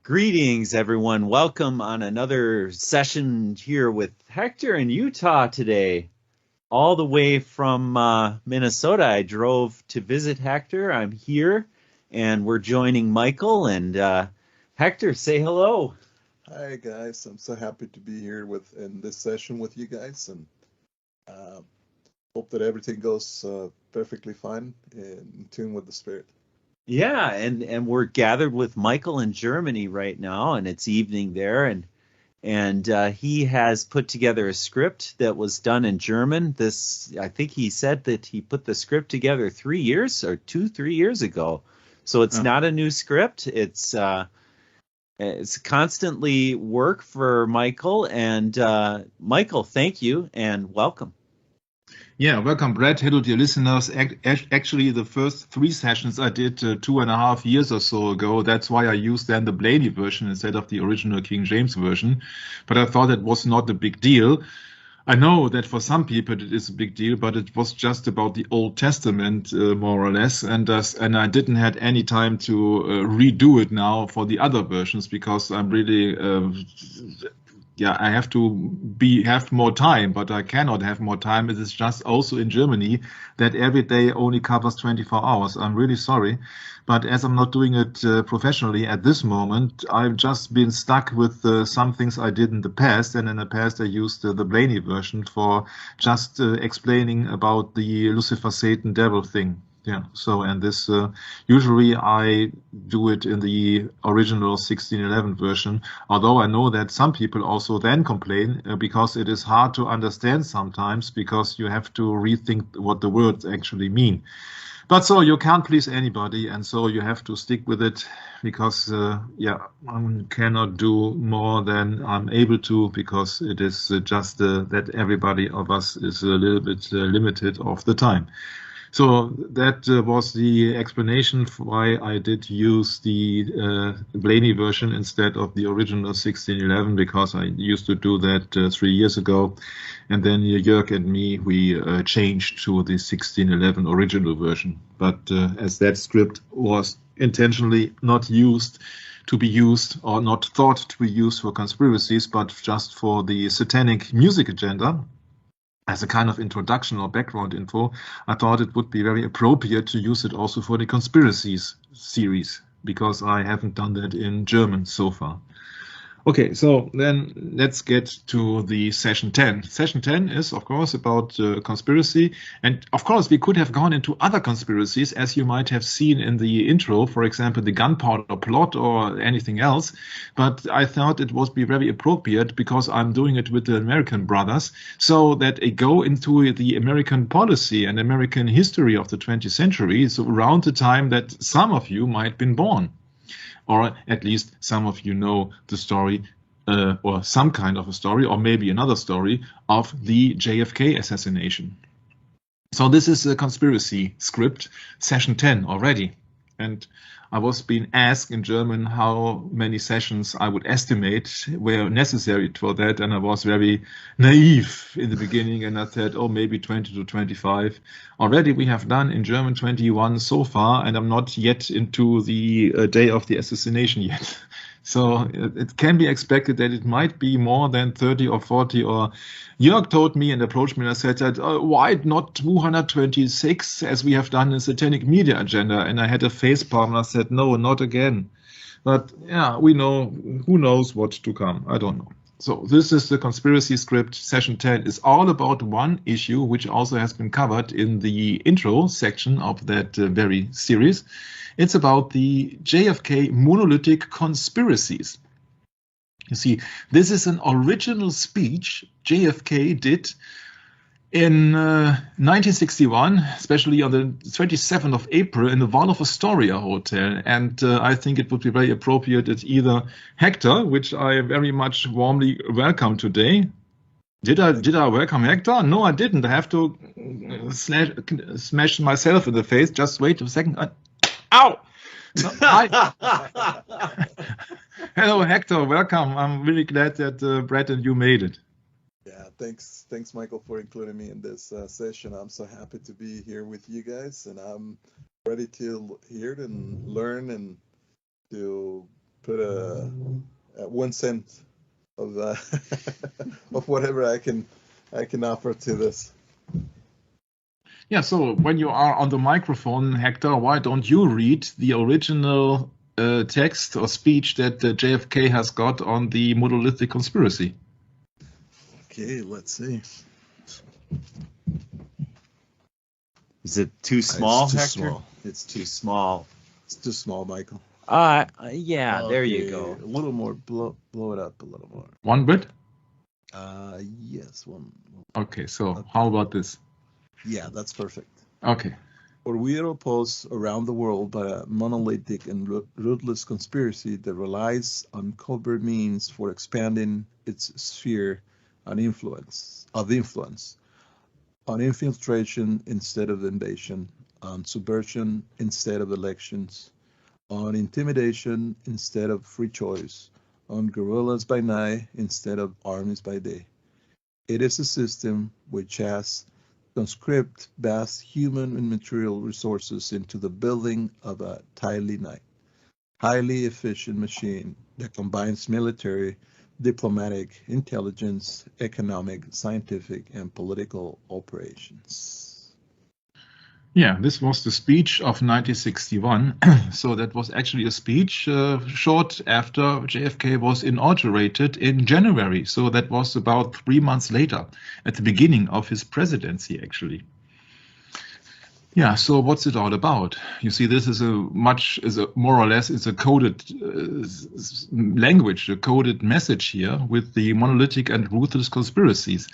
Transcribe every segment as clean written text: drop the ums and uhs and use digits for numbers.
Greetings, everyone. Welcome on another session here with Hector in Utah today. All the way from Minnesota, I drove to visit Hector. I'm here, and we're joining Michael. And Hector, say hello. Hi guys, I'm so happy to be here in this session with you guys, and uh, hope that everything goes perfectly fine in tune with the spirit. Yeah, and we're gathered with Michael in Germany right now, and it's evening there, and he has put together a script that was done in German. I think he said that he put the script together 3 years or 3 years ago. So it's Oh, not a new script. It's constantly work for Michael. And Michael, thank you and welcome. yeah, welcome, Brad. Hello, dear listeners. Actually, the first three sessions I did 2.5 years or so ago. That's why I used then the Blaney version instead of the original King James version. But I thought it was not a big deal. I know that for some people it is a big deal, but it was just about the Old Testament, more or less, and I didn't had any time to redo it now for the other versions because I'm really yeah, I have to have more time, but I cannot have more time. It is just also in Germany that every day only covers 24 hours. I'm really sorry, but as I'm not doing it professionally at this moment, I've just been stuck with some things I did in the past, and in the past I used the Blaney version for just explaining about the Lucifer, Satan, devil thing. Yeah. So, and this usually I do it in the original 1611 version. Although I know that some people also then complain because it is hard to understand sometimes because you have to rethink what the words actually mean. But so you can't please anybody, and so you have to stick with it because, yeah, I cannot do more than I'm able to because it is just that everybody of us is a little bit limited of the time. So that was the explanation for why I did use the Blaney version instead of the original 1611, because I used to do that 3 years ago. And then Jörg and me, we changed to the 1611 original version. But as that script was intentionally not used to be used or not thought to be used for conspiracies, but just for the satanic music agenda, as a kind of introduction or background info, I thought it would be very appropriate to use it also for the conspiracies series, because I haven't done that in German so far. Okay, so then let's get to the session 10. Session 10 is, of course, about conspiracy. And of course, we could have gone into other conspiracies, as you might have seen in the intro, for example, the gunpowder plot or anything else. But I thought it would be very appropriate because I'm doing it with the American brothers, so that I go into the American policy and American history of the 20th century, so around the time that some of you might have been born. Or at least some of you know the story, or some kind of a story, or maybe another story of the JFK assassination. So this is a conspiracy script, session 10 already. And I was being asked in German how many sessions I would estimate were necessary for that. And I was very naive in the beginning. And I said, oh, maybe 20 to 25. Already we have done in German 21 so far. And I'm not yet into the day of the assassination yet. So it can be expected that it might be more than 30 or 40. Or Jörg told me and approached me and I said that, why not 226 as we have done in Satanic Media Agenda? And I had a face palm and I said, no, not again. But yeah, we know, who knows what to come. I don't know. So this is the conspiracy script. Session 10 is all about one issue, which also has been covered in the intro section of that very series. It's about the JFK Monolithic Conspiracies. You see, this is an original speech JFK did in 1961, especially on the 27th of April in the Waldorf Astoria Hotel. And I think it would be very appropriate that either Hector, which I very much warmly welcome today. Did I welcome Hector? No, I didn't. I have to smash myself in the face. Just wait a second. Ow! No, Hello, Hector. Welcome. I'm really glad that Brett and you made it. Yeah, thanks, Michael, for including me in this session. I'm so happy to be here with you guys, and I'm ready to hear it and learn and to put 1 cent of of whatever I can offer to this. Yeah, so when you are on the microphone, Hector, why don't you read the original text or speech that JFK has got on the monolithic conspiracy? Okay, let's see. Is it too small, It's too Hector? small. It's too small. It's too small, Michael. Yeah, there you Okay, go. A little more. Blow it up a little more. One bit? Yes, one. Okay, so how about this? Yeah, that's perfect. Okay. For we are opposed around the world by a monolithic and ruthless conspiracy that relies on covert means for expanding its sphere of influence, on infiltration instead of invasion, on subversion instead of elections, on intimidation instead of free choice, on guerrillas by night instead of armies by day. It is a system which has conscript vast human and material resources into the building of a highly efficient machine that combines military, diplomatic, intelligence, economic, scientific, and political operations. Yeah, this was the speech of 1961. So that was actually a speech short after JFK was inaugurated in January. So that was about 3 months later, at the beginning of his presidency, actually. Yeah, so what's it all about? You see, this is more or less a coded language, a coded message here with the monolithic and ruthless conspiracies.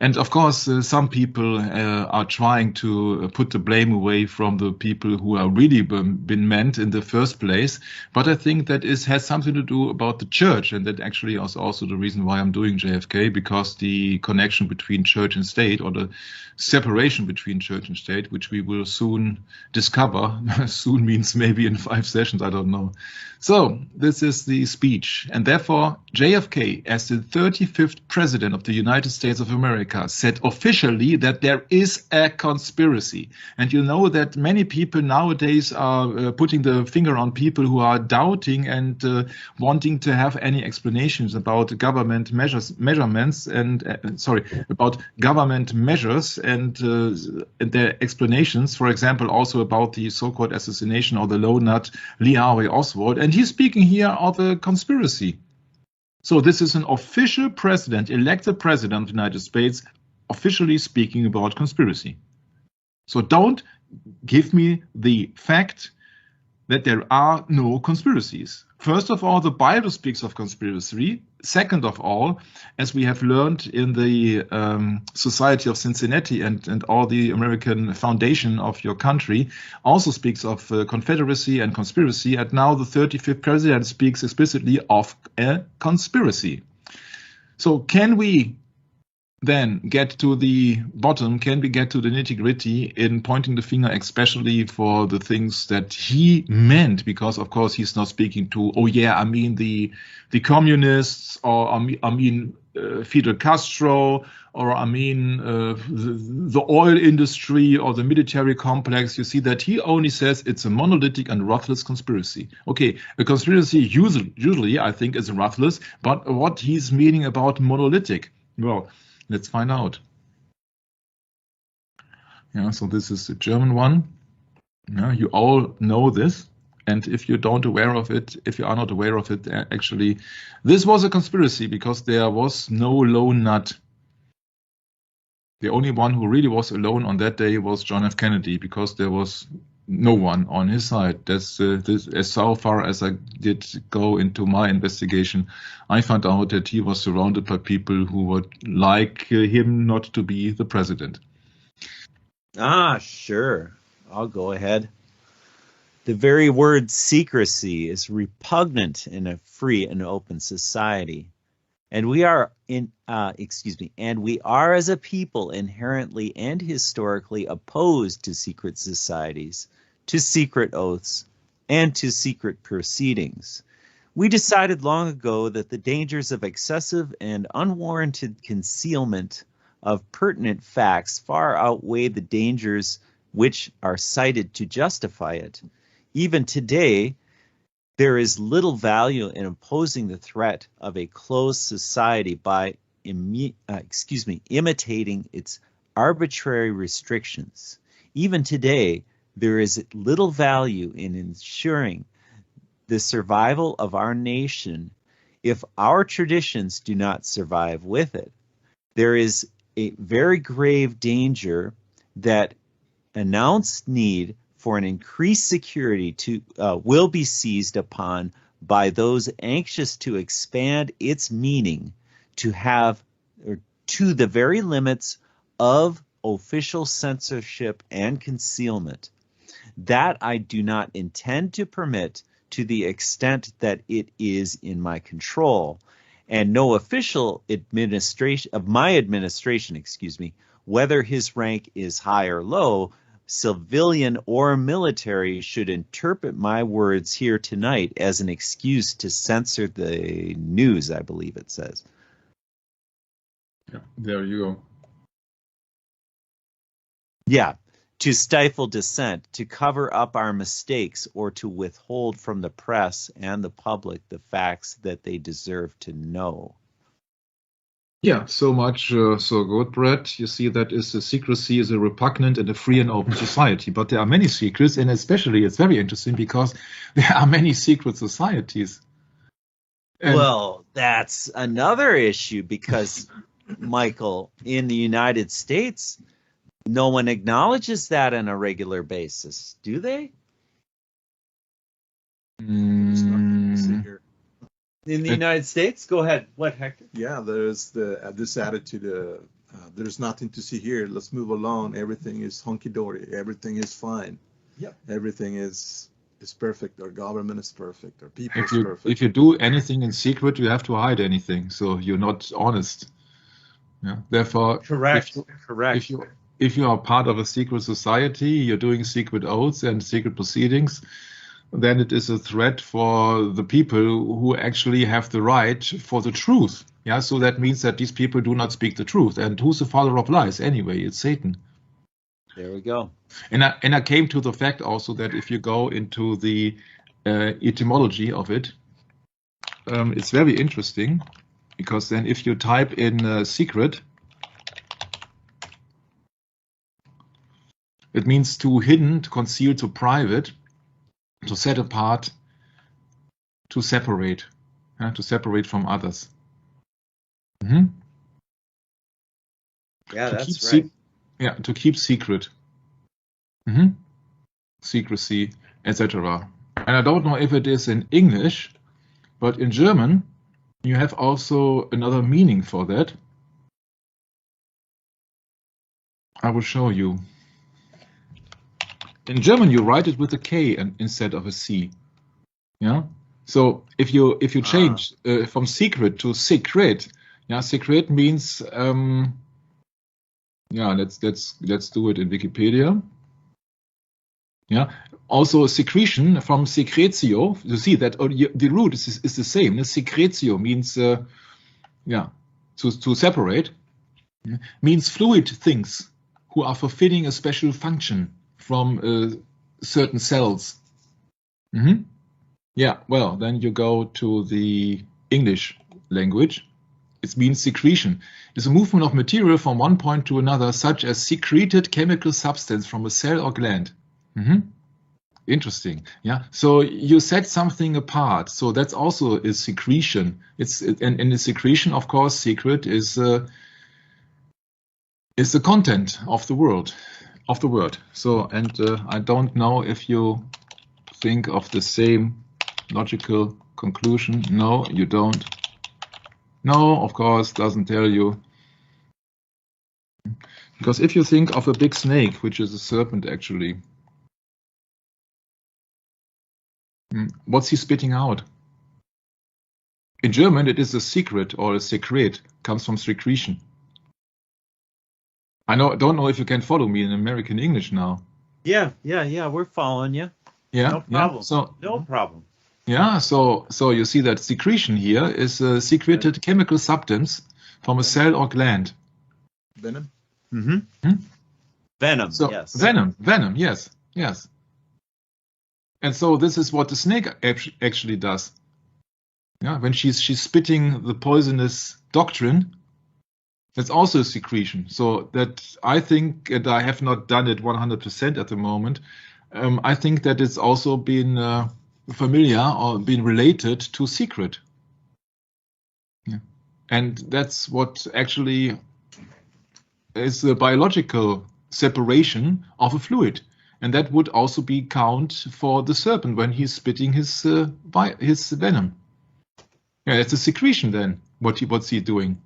And of course, some people are trying to put the blame away from the people who are really been meant in the first place. But I think that has something to do about the church. And that actually is also the reason why I'm doing JFK, because the connection between church and state, or the separation between church and state, which we will soon discover. Soon means maybe in 5 sessions, I don't know. So this is the speech. And therefore, JFK, as the 35th president of the United States of America, said officially that there is a conspiracy. And you know that many people nowadays are putting the finger on people who are doubting and wanting to have any explanations about government measurements and about government measures and their explanations. For example, also about the so-called assassination of the lone nut Lee Harvey Oswald. And he's speaking here of a conspiracy. So this is an official president, elected president of the United States, officially speaking about conspiracy. So don't give me the fact that there are no conspiracies. First of all, the Bible speaks of conspiracy. Second of all, as we have learned in the Society of Cincinnati and all the American foundation of your country, also speaks of confederacy and conspiracy. And now the 35th president speaks explicitly of a conspiracy. So can we then get to the bottom? Can we get to the nitty-gritty in pointing the finger, especially for the things that he meant? Because of course he's not speaking to, the communists, or Fidel Castro, or the oil industry or the military complex. You see that he only says it's a monolithic and ruthless conspiracy. Okay, a conspiracy usually I think is ruthless, but what he's meaning about monolithic? Well, let's find out. Yeah, so this is the German one. Yeah, you all know this. And if you are not aware of it, actually, this was a conspiracy because there was no lone nut. The only one who really was alone on that day was John F. Kennedy, because there was no one on his side. That's as so far as I did go into my investigation, I found out that he was surrounded by people who would like him not to be the president. Sure. I'll go ahead. The very word secrecy is repugnant in a free and open society. And we are as a people inherently and historically opposed to secret societies, to secret oaths, and to secret proceedings. We decided long ago that the dangers of excessive and unwarranted concealment of pertinent facts far outweigh the dangers which are cited to justify it. Even today, There is little value in imposing the threat of a closed society by imitating its arbitrary restrictions. Even today, there is little value in ensuring the survival of our nation if our traditions do not survive with it. There is a very grave danger that announced need for an increased security will be seized upon by those anxious to expand its meaning to the very limits of official censorship and concealment. That I do not intend to permit to the extent that it is in my control, and no official of my administration, whether his rank is high or low, civilian or military, should interpret my words here tonight as an excuse to censor the news, I believe it says. Yeah, there you go. Yeah, to stifle dissent, to cover up our mistakes, or to withhold from the press and the public the facts that they deserve to know. Yeah, so much, so good, Brett. You see, that is, secrecy is a repugnant and a free and open society. But there are many secrets, and especially it's very interesting because there are many secret societies. And well, that's another issue because, Michael, in the United States, no one acknowledges that on a regular basis, do they? In the United States? Go ahead. What, Hector? Yeah, there's this attitude, there's nothing to see here. Let's move along. Everything is hunky-dory. Everything is fine. Yep. Everything is perfect. Our government is perfect. Our people is perfect. If you do anything in secret, you have to hide anything. So you're not honest. Yeah. Therefore, Correct. If you are part of a secret society, you're doing secret oaths and secret proceedings, then it is a threat for the people who actually have the right for the truth. Yeah, so that means that these people do not speak the truth. And who's the father of lies anyway? It's Satan. There we go. And I came to the fact also that if you go into the etymology of it, it's very interesting, because then if you type in secret, it means to hidden, to conceal, to private, to set apart, to separate from others. Mm-hmm. Yeah, that's right. To keep secret. Mm-hmm. Secrecy, etc. And I don't know if it is in English, but in German, you have also another meaning for that. I will show you. In German, you write it with a K instead of a C. Yeah. So if you change from secret to secret, yeah, secret means let's do it in Wikipedia. Yeah. Also secretion from secretio. You see that the root is the same. Secretio means to separate. Yeah. Means fluid things who are fulfilling a special function from certain cells. Mm-hmm. Yeah, well, then you go to the English language. It means secretion. It's a movement of material from one point to another, such as secreted chemical substance from a cell or gland. Mm-hmm. Interesting. Yeah. So you set something apart. So that's also a secretion. And in the secretion, of course, secret is the content of the word. So, and I don't know if you think of the same logical conclusion. No, you don't. No, of course, doesn't tell you. Because if you think of a big snake, which is a serpent actually, what's he spitting out? In German, it is a secret, or a secret, comes from secretion. I don't know if you can follow me in American English now. Yeah, we're following you. Yeah, no problem. Yeah, so no problem. Yeah, so you see that secretion here is a secreted chemical substance from a cell or gland. Venom. Mm-hmm. Venom. So, yes. Venom. Yes. And so this is what the snake actually does. Yeah, when she's spitting the poisonous doctrine, that's also a secretion. So that I think, and I have not done it 100% at the moment, I think that it's also been familiar or been related to secret. Yeah. And that's what actually is the biological separation of a fluid. And that would also be count for the serpent when he's spitting his venom. Yeah, it's a secretion then. What's he doing?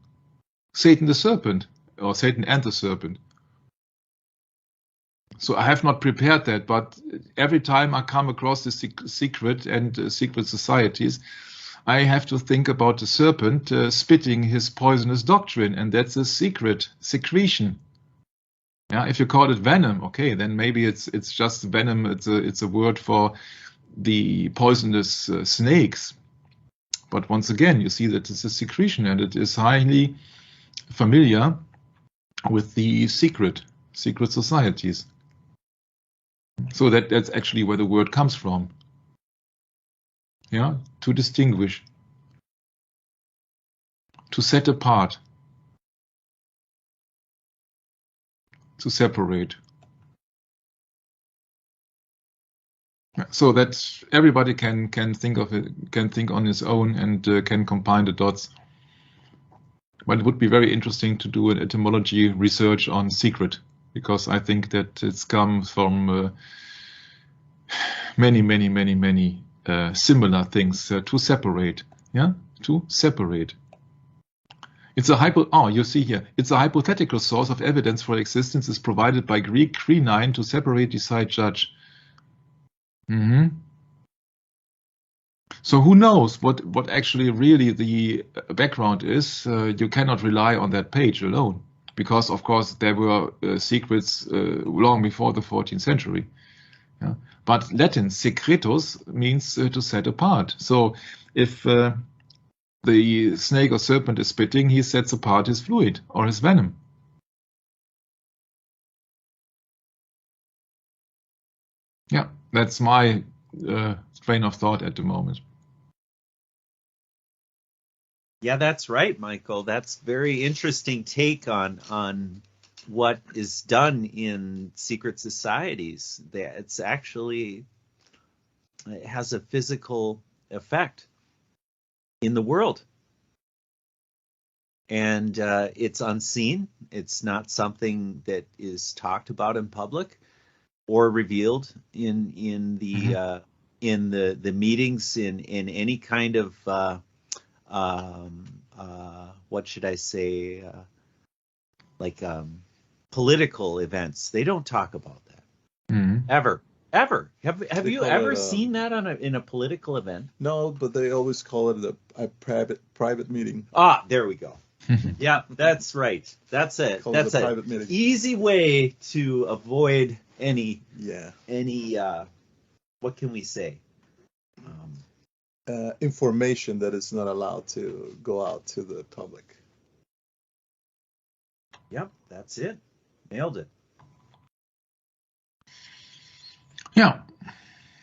Satan the serpent, or Satan and the serpent. So I have not prepared that, but every time I come across the secret and secret societies, I have to think about the serpent spitting his poisonous doctrine, and that's a secret secretion. Yeah, if you call it venom, okay, then maybe it's just venom. It's a word for the poisonous snakes. But once again, you see that it's a secretion, and it is highly familiar with the secret societies. So that's actually where the word comes from. Yeah, to distinguish, to set apart, to separate. So that everybody can think of it, can think on his own, and can combine the dots. But it would be very interesting to do an etymology research on secret, because I think that it's come from many similar things to separate. Yeah, to separate. It's a you see here. It's a hypothetical source of evidence for existence is provided by Greek krenine to separate, decide, judge. So who knows what actually really the background is? You cannot rely on that page alone, because of course there were secrets long before the 14th century. Yeah? But Latin secretus means to set apart. So if the snake or serpent is spitting, he sets apart his fluid or his venom. Yeah, that's my train of thought at the moment. Yeah, that's right, Michael. That's very interesting take on what is done in secret societies. It's actually, it has a physical effect in the world. And it's unseen. It's not something that is talked about in public or revealed in the meetings in any kind of what should I say, political events. They don't talk about that ever. Have you ever seen that in a political event? No, but they always call it a private meeting. Ah, there we go. Yeah, that's right. That's it. That's a private meeting. Easy way to avoid any what can we say? Information that is not allowed to go out to the public. Yep, that's it. Nailed it. Yeah.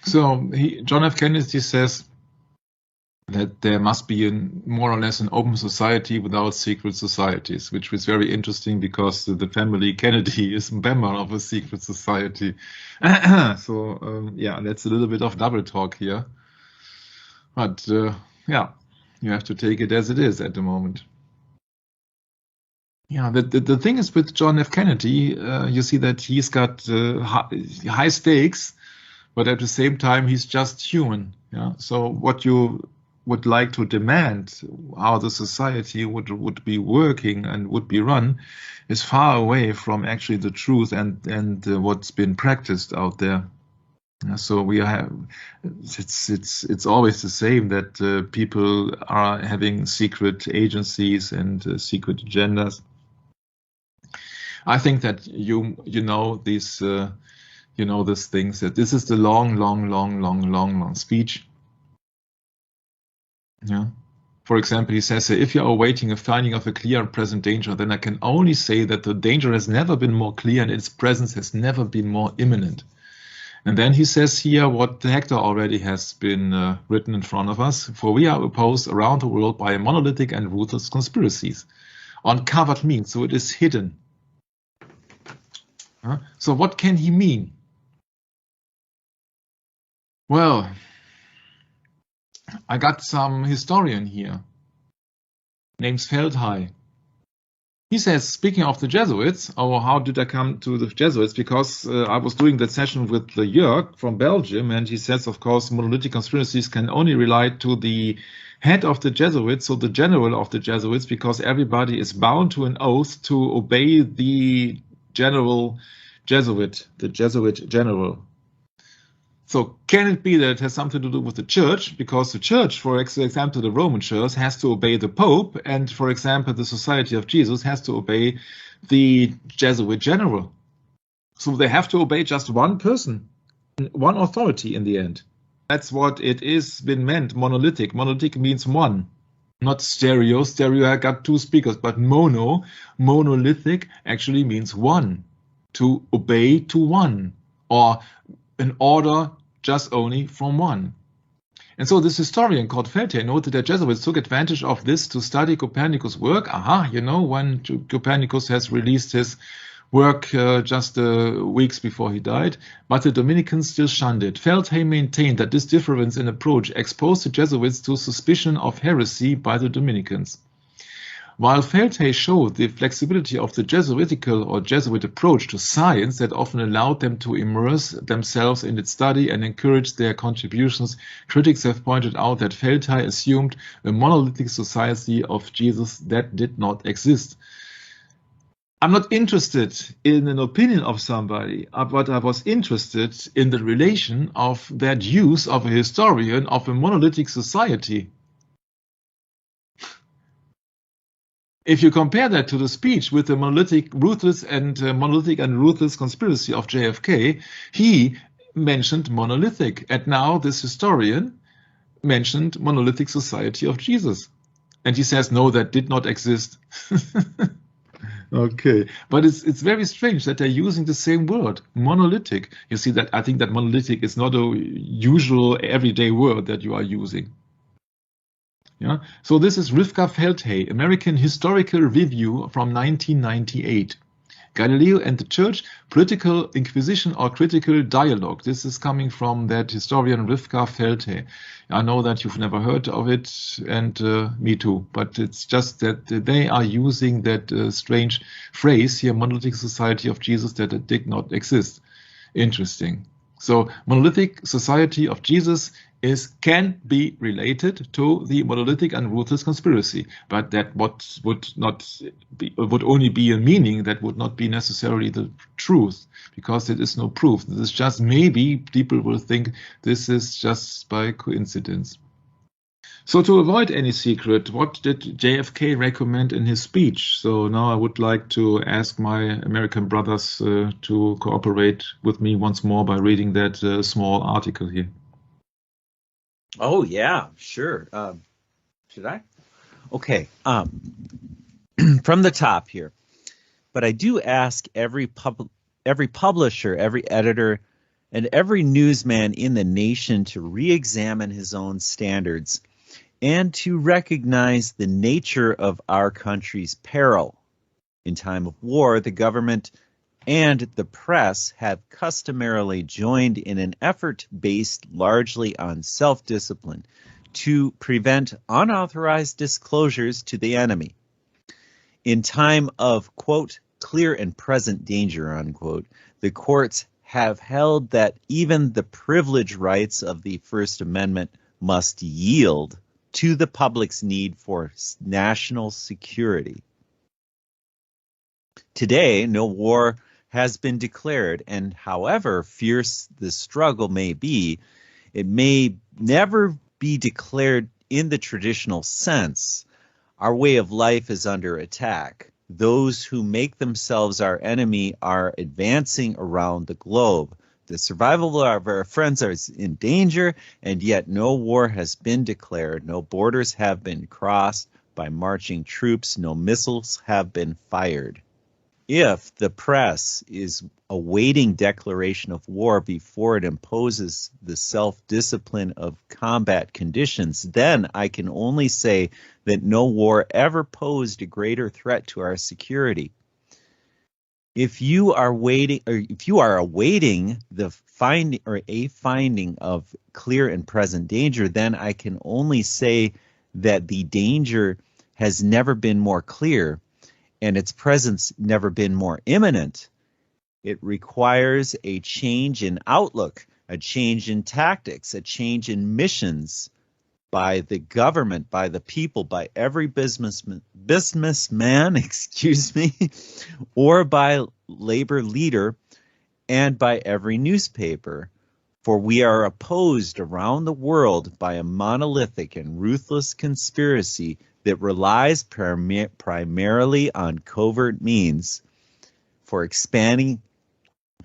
So John F. Kennedy says that there must be more or less an open society without secret societies, which was very interesting because the family Kennedy is a member of a secret society. So yeah, that's a little bit of double talk here. But yeah, you have to take it as it is at the moment. Yeah, the thing is with John F. Kennedy, you see that he's got high stakes, but at the same time he's just human. Yeah. So what you would like to demand, how the society would be working and would be run, is far away from actually the truth and what's been practiced out there. So we have it's always the same that people are having secret agencies and secret agendas. I think that you know these these things, that this is the long speech. Yeah. For example, he says, if you are awaiting a finding of a clear and present danger, then I can only say that the danger has never been more clear and its presence has never been more imminent. And then he says here what Hector already has been written in front of us. For we are opposed around the world by monolithic and ruthless conspiracies. Uncovered means, so it is hidden. So what can he mean? Well, I got some historian here, named Feldhey. He says, speaking of the Jesuits, or how did I come to the Jesuits? Because I was doing that session with Jörg from Belgium, and he says, of course, monolithic conspiracies can only relate to the head of the Jesuits, so the general of the Jesuits, because everybody is bound to an oath to obey the general Jesuit, the Jesuit general. So can it be that it has something to do with the church? Because the church, for example, the Roman church has to obey the Pope, and for example, the Society of Jesus has to obey the Jesuit general. So they have to obey just one person, one authority in the end. That's what it is been meant, monolithic. Monolithic means one, not stereo. Stereo, I got two speakers, but monolithic actually means one, to obey to one, or an order just only from one. And so this historian called Feldhey noted that Jesuits took advantage of this to study Copernicus' work. When Copernicus has released his work just weeks before he died, but the Dominicans still shunned it. Feldhey maintained that this difference in approach exposed the Jesuits to suspicion of heresy by the Dominicans. While Feldhey showed the flexibility of the Jesuitical or Jesuit approach to science that often allowed them to immerse themselves in its study and encourage their contributions, critics have pointed out that Feldhey assumed a monolithic society of Jesus that did not exist. I'm not interested in an opinion of somebody, but I was interested in the relation of that use of a historian of a monolithic society. If you compare that to the speech with the monolithic and ruthless conspiracy of JFK, he mentioned monolithic, and now this historian mentioned monolithic society of Jesus. And he says, no, that did not exist. Okay, but it's very strange that they're using the same word, monolithic. You see that I think that monolithic is not a usual everyday word that you are using. Yeah. So this is Jfk Feldhey, American Historical Review from 1998. Galileo and the Church, Political Inquisition or Critical Dialogue. This is coming from that historian Jfk Feldhey. I know that you've never heard of it, and me too, but it's just that they are using that strange phrase here, monolithic society of Jesus, that it did not exist. Interesting. So monolithic society of Jesus can be related to the monolithic and ruthless conspiracy, but that would only be a meaning, that would not be necessarily the truth, because there is no proof. This is just maybe people will think this is just by coincidence. So to avoid any secret, what did JFK recommend in his speech? So now I would like to ask my American brothers to cooperate with me once more by reading that small article here. Oh, yeah, sure. Should I? Okay. From the top here. But I do ask every publisher, every editor, and every newsman in the nation to re-examine his own standards and to recognize the nature of our country's peril. In time of war, the government and the press have customarily joined in an effort based largely on self-discipline to prevent unauthorized disclosures to the enemy. In time of, quote, clear and present danger, unquote, the courts have held that even the privilege rights of the First Amendment must yield to the public's need for national security. Today, no war has been declared, and however fierce the struggle may be, it may never be declared in the traditional sense. Our way of life is under attack. Those who make themselves our enemy are advancing around the globe. The survival of our friends is in danger, and yet no war has been declared. No borders have been crossed by marching troops. No missiles have been fired. if the press is awaiting declaration of war before it imposes the self-discipline of combat conditions, then I can only say that no war ever posed a greater threat to our security. If you are awaiting the finding of clear and present danger, then I can only say that the danger has never been more clear and its presence never been more imminent. It requires a change in outlook, a change in tactics, a change in missions by the government, by the people, by every businessman, excuse me, or by labor leader, and by every newspaper. For we are opposed around the world by a monolithic and ruthless conspiracy that relies primarily on covert means for expanding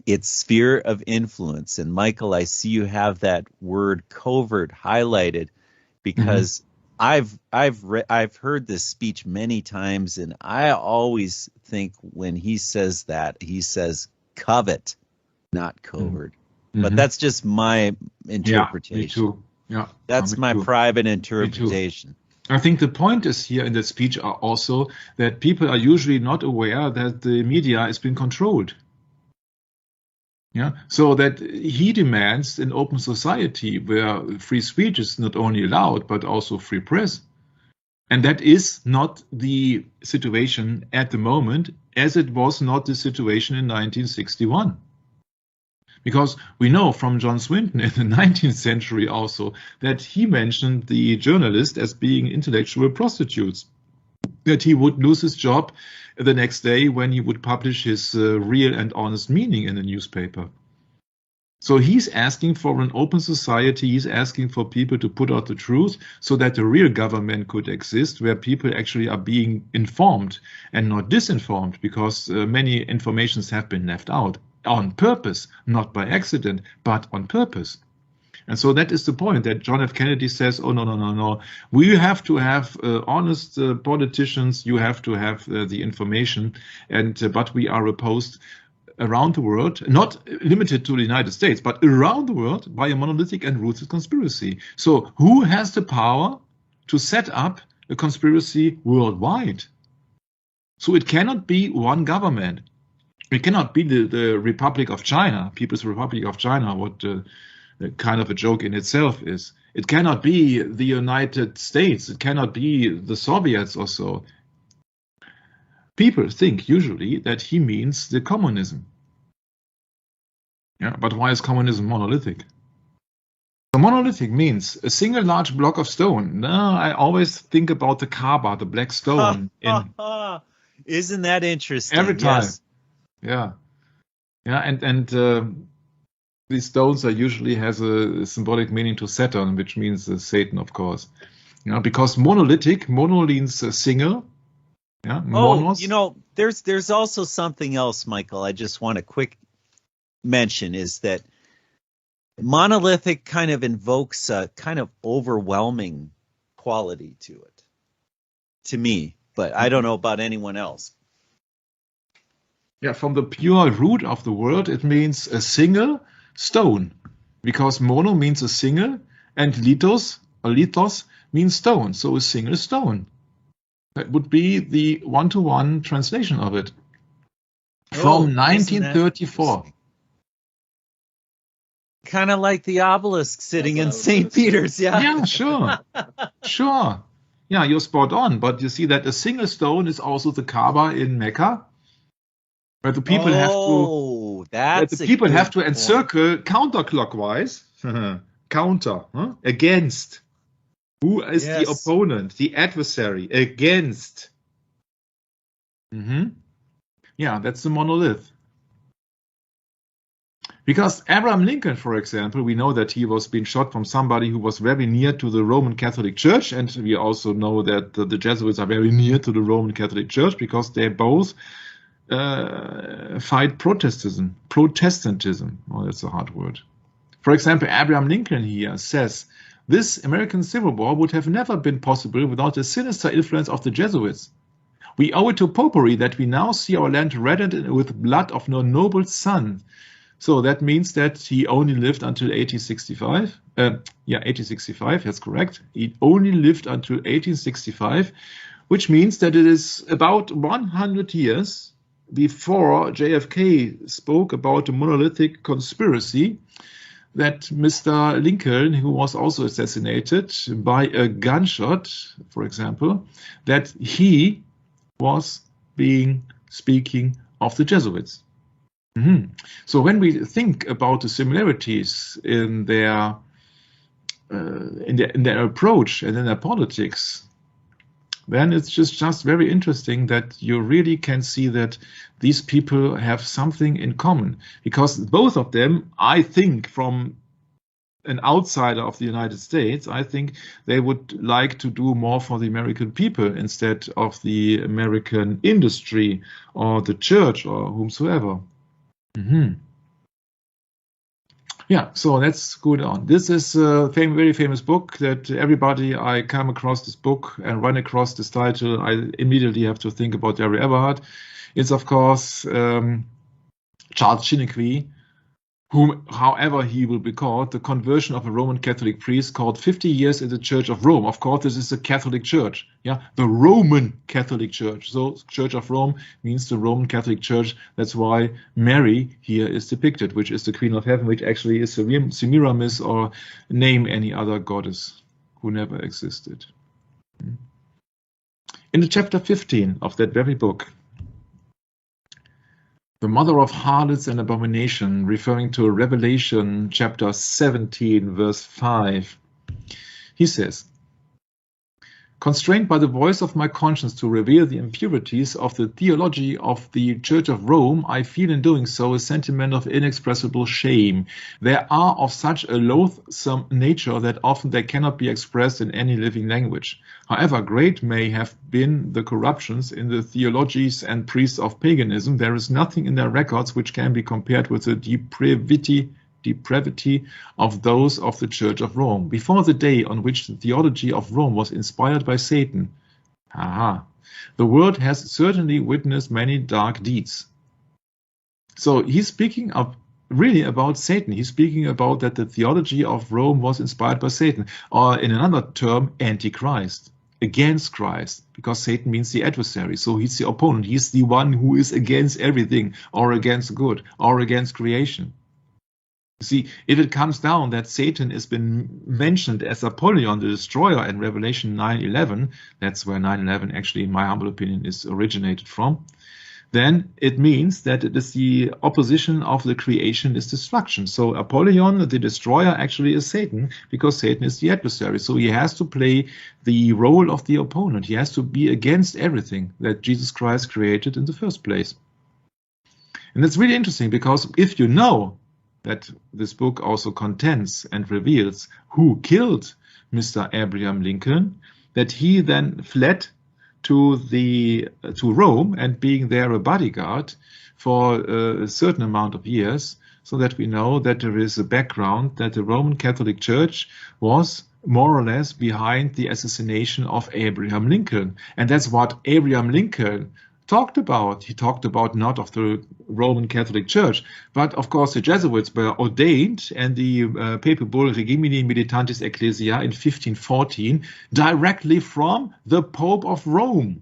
its sphere of influence. And Michael, I see you have that word covert highlighted because I've heard this speech many times, and I always think when he says that, he says covet, not covert. But that's just my interpretation. Yeah, me too. Yeah, that's my private interpretation. I think the point is here in the speech are also that people are usually not aware that the media has been controlled. Yeah, so that he demands an open society where free speech is not only allowed but also free press. And that is not the situation at the moment, as it was not the situation in 1961. Because we know from John Swinton in the 19th century also that he mentioned the journalist as being intellectual prostitutes, that he would lose his job the next day when he would publish his real and honest meaning in the newspaper. So he's asking for an open society, he's asking for people to put out the truth so that the real government could exist, where people actually are being informed and not disinformed, because many informations have been left out. On purpose, not by accident, but on purpose. And so that is the point that John F. Kennedy says, oh, no. We have to have honest politicians. You have to have the information. But we are opposed around the world, not limited to the United States, but around the world by a monolithic and ruthless conspiracy. So who has the power to set up a conspiracy worldwide? So it cannot be one government. It cannot be the Republic of China, People's Republic of China, what kind of a joke in itself is. It cannot be the United States. It cannot be the Soviets or so. People think usually that he means the communism. Yeah, but why is communism monolithic? The monolithic means a single large block of stone. No, I always think about the Kaaba, the black stone. Isn't that interesting? Every time. Yes. Yeah, and these stones are usually has a symbolic meaning to Saturn, which means Satan, of course. You know, because monolithic, mono means single. Yeah. Monos. There's also something else, Michael. I just want to quick mention is that monolithic kind of invokes a kind of overwhelming quality to it, to me. But I don't know about anyone else. Yeah, from the pure root of the word, it means a single stone, because mono means a single, and lithos means stone, so a single stone. That would be the one-to-one translation of it. From 1934. Kind of like the obelisk sitting in St. Peter's, yeah? Yeah, sure. Sure. Yeah, you're spot on, but you see that a single stone is also the Kaaba in Mecca. Where the people have to encircle counterclockwise, against. Who is the opponent, the adversary, against? Yeah, that's the monolith. Because Abraham Lincoln, for example, we know that he was being shot from somebody who was very near to the Roman Catholic Church, and we also know that the Jesuits are very near to the Roman Catholic Church because they both fight Protestantism. Oh, that's a hard word. For example, Abraham Lincoln here says, this American Civil War would have never been possible without the sinister influence of the Jesuits. We owe it to Popery that we now see our land reddened with blood of no noble son. So that means that he only lived until 1865. 1865, that's correct. He only lived until 1865, which means that it is about 100 years before JFK spoke about the monolithic conspiracy that Mr. Lincoln, who was also assassinated by a gunshot, for example, that he was speaking of the Jesuits. So when we think about the similarities in their approach and in their politics, then it's just very interesting that you really can see that these people have something in common, because both of them, I think, from an outsider of the United States, I think they would like to do more for the American people instead of the American industry or the church or whomsoever. Yeah, so let's go on. This is a very famous book that everybody I come across this book and run across this title, I immediately have to think about Daryl Everhart. It's, of course, Charles Chiniquy, whom, however he will be called, the conversion of a Roman Catholic priest called 50 years in the Church of Rome. Of course, this is a Catholic church, the Roman Catholic Church. So Church of Rome means the Roman Catholic Church. That's why Mary here is depicted, which is the Queen of Heaven, which actually is Semiramis, or name any other goddess who never existed. In the chapter 15 of that very book, the mother of harlots and abomination, referring to Revelation chapter 17, verse 5. He says, constrained by the voice of my conscience to reveal the impurities of the theology of the Church of Rome, I feel in doing so a sentiment of inexpressible shame. They are of such a loathsome nature that often they cannot be expressed in any living language. However great may have been the corruptions in the theologies and priests of paganism, there is nothing in their records which can be compared with the depravity of those of the Church of Rome. Before the day on which the theology of Rome was inspired by Satan, the world has certainly witnessed many dark deeds. So he's speaking really about Satan. He's speaking about that the theology of Rome was inspired by Satan, or in another term, Antichrist, against Christ, because Satan means the adversary. So he's the opponent. He's the one who is against everything, or against good, or against creation. See, if it comes down that Satan has been mentioned as Apollyon, the destroyer, in Revelation 9:11, that's where 9:11 actually, in my humble opinion, is originated from, then it means that it is the opposition of the creation is destruction. So Apollyon, the destroyer, actually is Satan, because Satan is the adversary. So he has to play the role of the opponent. He has to be against everything that Jesus Christ created in the first place. And that's really interesting, because if you know that this book also contains and reveals who killed Mr. Abraham Lincoln, that he then fled to Rome and being there a bodyguard for a certain amount of years, so that we know that there is a background that the Roman Catholic Church was more or less behind the assassination of Abraham Lincoln. And that's what Abraham Lincoln talked about. He talked about not of the Roman Catholic Church, but of course the Jesuits were ordained, and the papal bull Regimini Militantis Ecclesiae in 1514 directly from the Pope of Rome.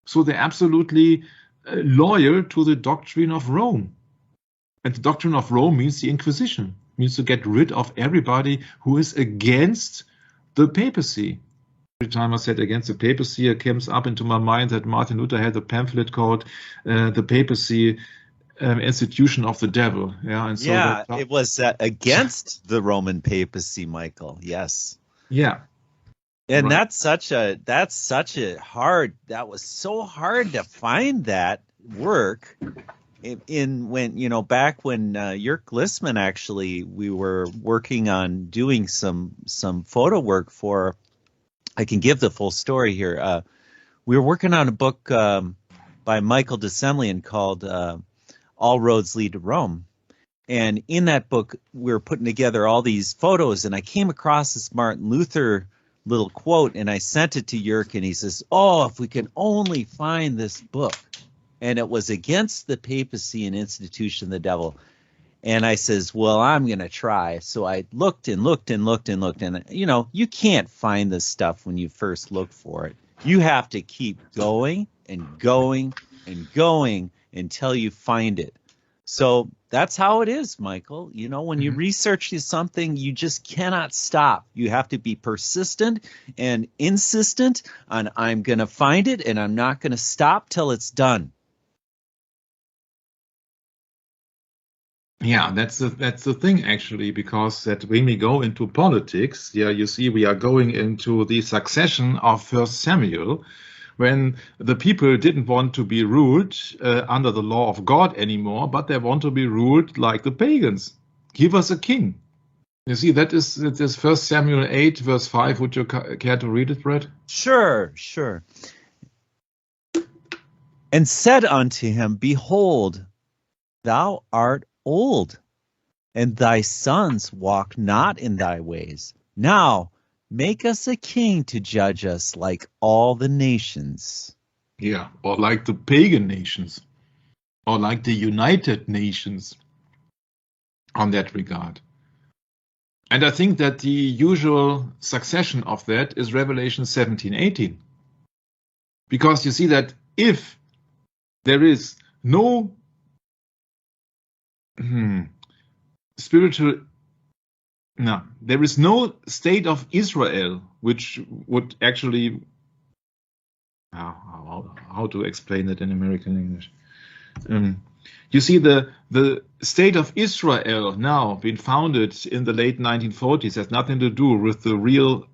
So they're absolutely loyal to the doctrine of Rome. And the doctrine of Rome means the Inquisition, means to get rid of everybody who is against the papacy. Every time I said against the papacy, it comes up into my mind that Martin Luther had a pamphlet called The Papacy, Institution of the Devil. And so it was against the Roman papacy, Michael. Yes. Yeah. And right. that was so hard to find that work back when Jörg Glismann, actually, we were working on doing some photo work for. I can give the full story here. We were working on a book by Michael de Semlyen called All Roads Lead to Rome. And in that book, we were putting together all these photos, and I came across this Martin Luther little quote, and I sent it to Jörg, and he says, "Oh, if we can only find this book." And it was Against the Papacy and Institution of the Devil. And I says, well, I'm going to try. So I looked and looked and looked and looked. And, you know, you can't find this stuff when you first look for it. You have to keep going and going and going until you find it. So that's how it is, Michael. You know, when you research something, you just cannot stop. You have to be persistent and insistent on, I'm going to find it and I'm not going to stop till it's done. Yeah, that's the thing actually, because that when we go into politics, yeah, you see, we are going into the succession of First Samuel, when the people didn't want to be ruled under the law of God anymore, but they want to be ruled like the pagans. Give us a king. You see, that is First Samuel 8, verse 5. Would you care to read it, Brett? Sure. And said unto him, Behold, thou art old, and thy sons walk not in thy ways. Now make us a king to judge us like all the nations. Yeah, or like the pagan nations, or like the United Nations on that regard. And I think that the usual succession of that is Revelation 17:18. Because you see that if there is no there is no state of Israel, which would actually, how to explain it in American English? You see, the state of Israel now being founded in the late 1940s has nothing to do with the real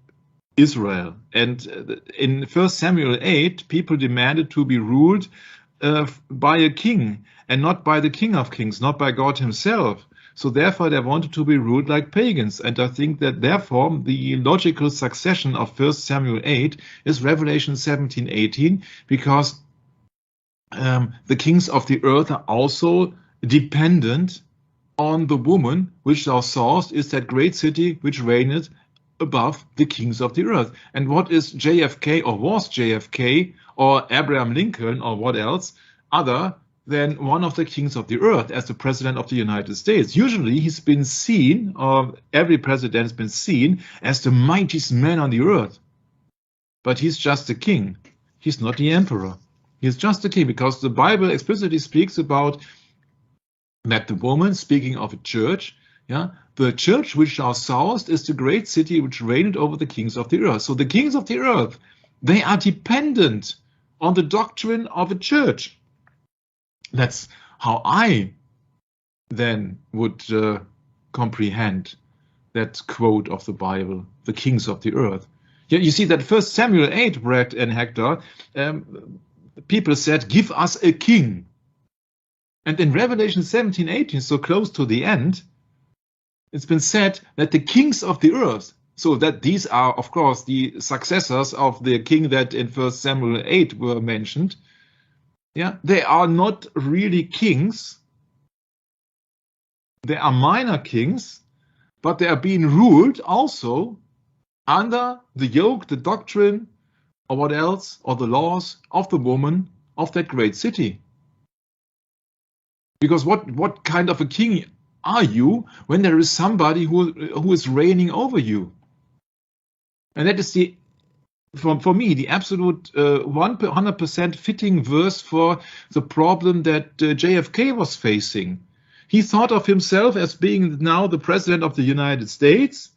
Israel. And in 1 Samuel 8, people demanded to be ruled by a king, and not by the King of Kings, not by God himself. So therefore they wanted to be ruled like pagans. And I think that therefore the logical succession of 1 Samuel 8 is Revelation 17:18, because the kings of the earth are also dependent on the woman which thou sawest is that great city which reigneth above the kings of the earth. And what is JFK, or was JFK, or Abraham Lincoln, or what else, other than one of the kings of the earth as the president of the United States? Usually he's been seen, or every president has been seen, as the mightiest man on the earth. But he's just a king. He's not the emperor. He's just a king, because the Bible explicitly speaks about that the woman, speaking of a church, the church which thou sawest is the great city which reigned over the kings of the earth. So the kings of the earth, they are dependent on the doctrine of a church. That's how I then would comprehend that quote of the Bible, the kings of the earth. Yeah, you see that 1 Samuel 8, Brett and Hector, people said, give us a king. And in Revelation 17:18, so close to the end, it's been said that the kings of the earth, so that these are, of course, the successors of the king that in 1 Samuel 8 were mentioned, they are not really kings. They are minor kings, but they are being ruled also under the yoke, the doctrine, or what else, or the laws of the woman of that great city. Because what kind of a king are you when there is somebody who is reigning over you? And that is for me, the absolute 100% fitting verse for the problem that JFK was facing. He thought of himself as being now the president of the United States,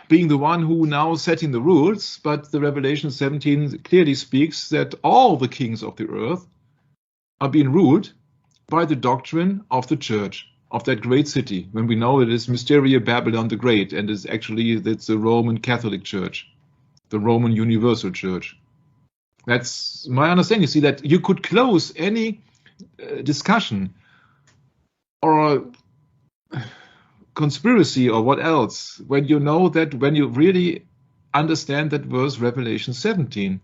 being the one who now setting the rules, but the Revelation 17 clearly speaks that all the kings of the earth are being ruled by the doctrine of the church, of that great city, when we know it is Mysteria Babylon the Great, and it's the Roman Catholic Church, the Roman Universal Church. That's my understanding. You see that you could close any discussion or conspiracy or what else when you know that, when you really understand that verse, Revelation 17,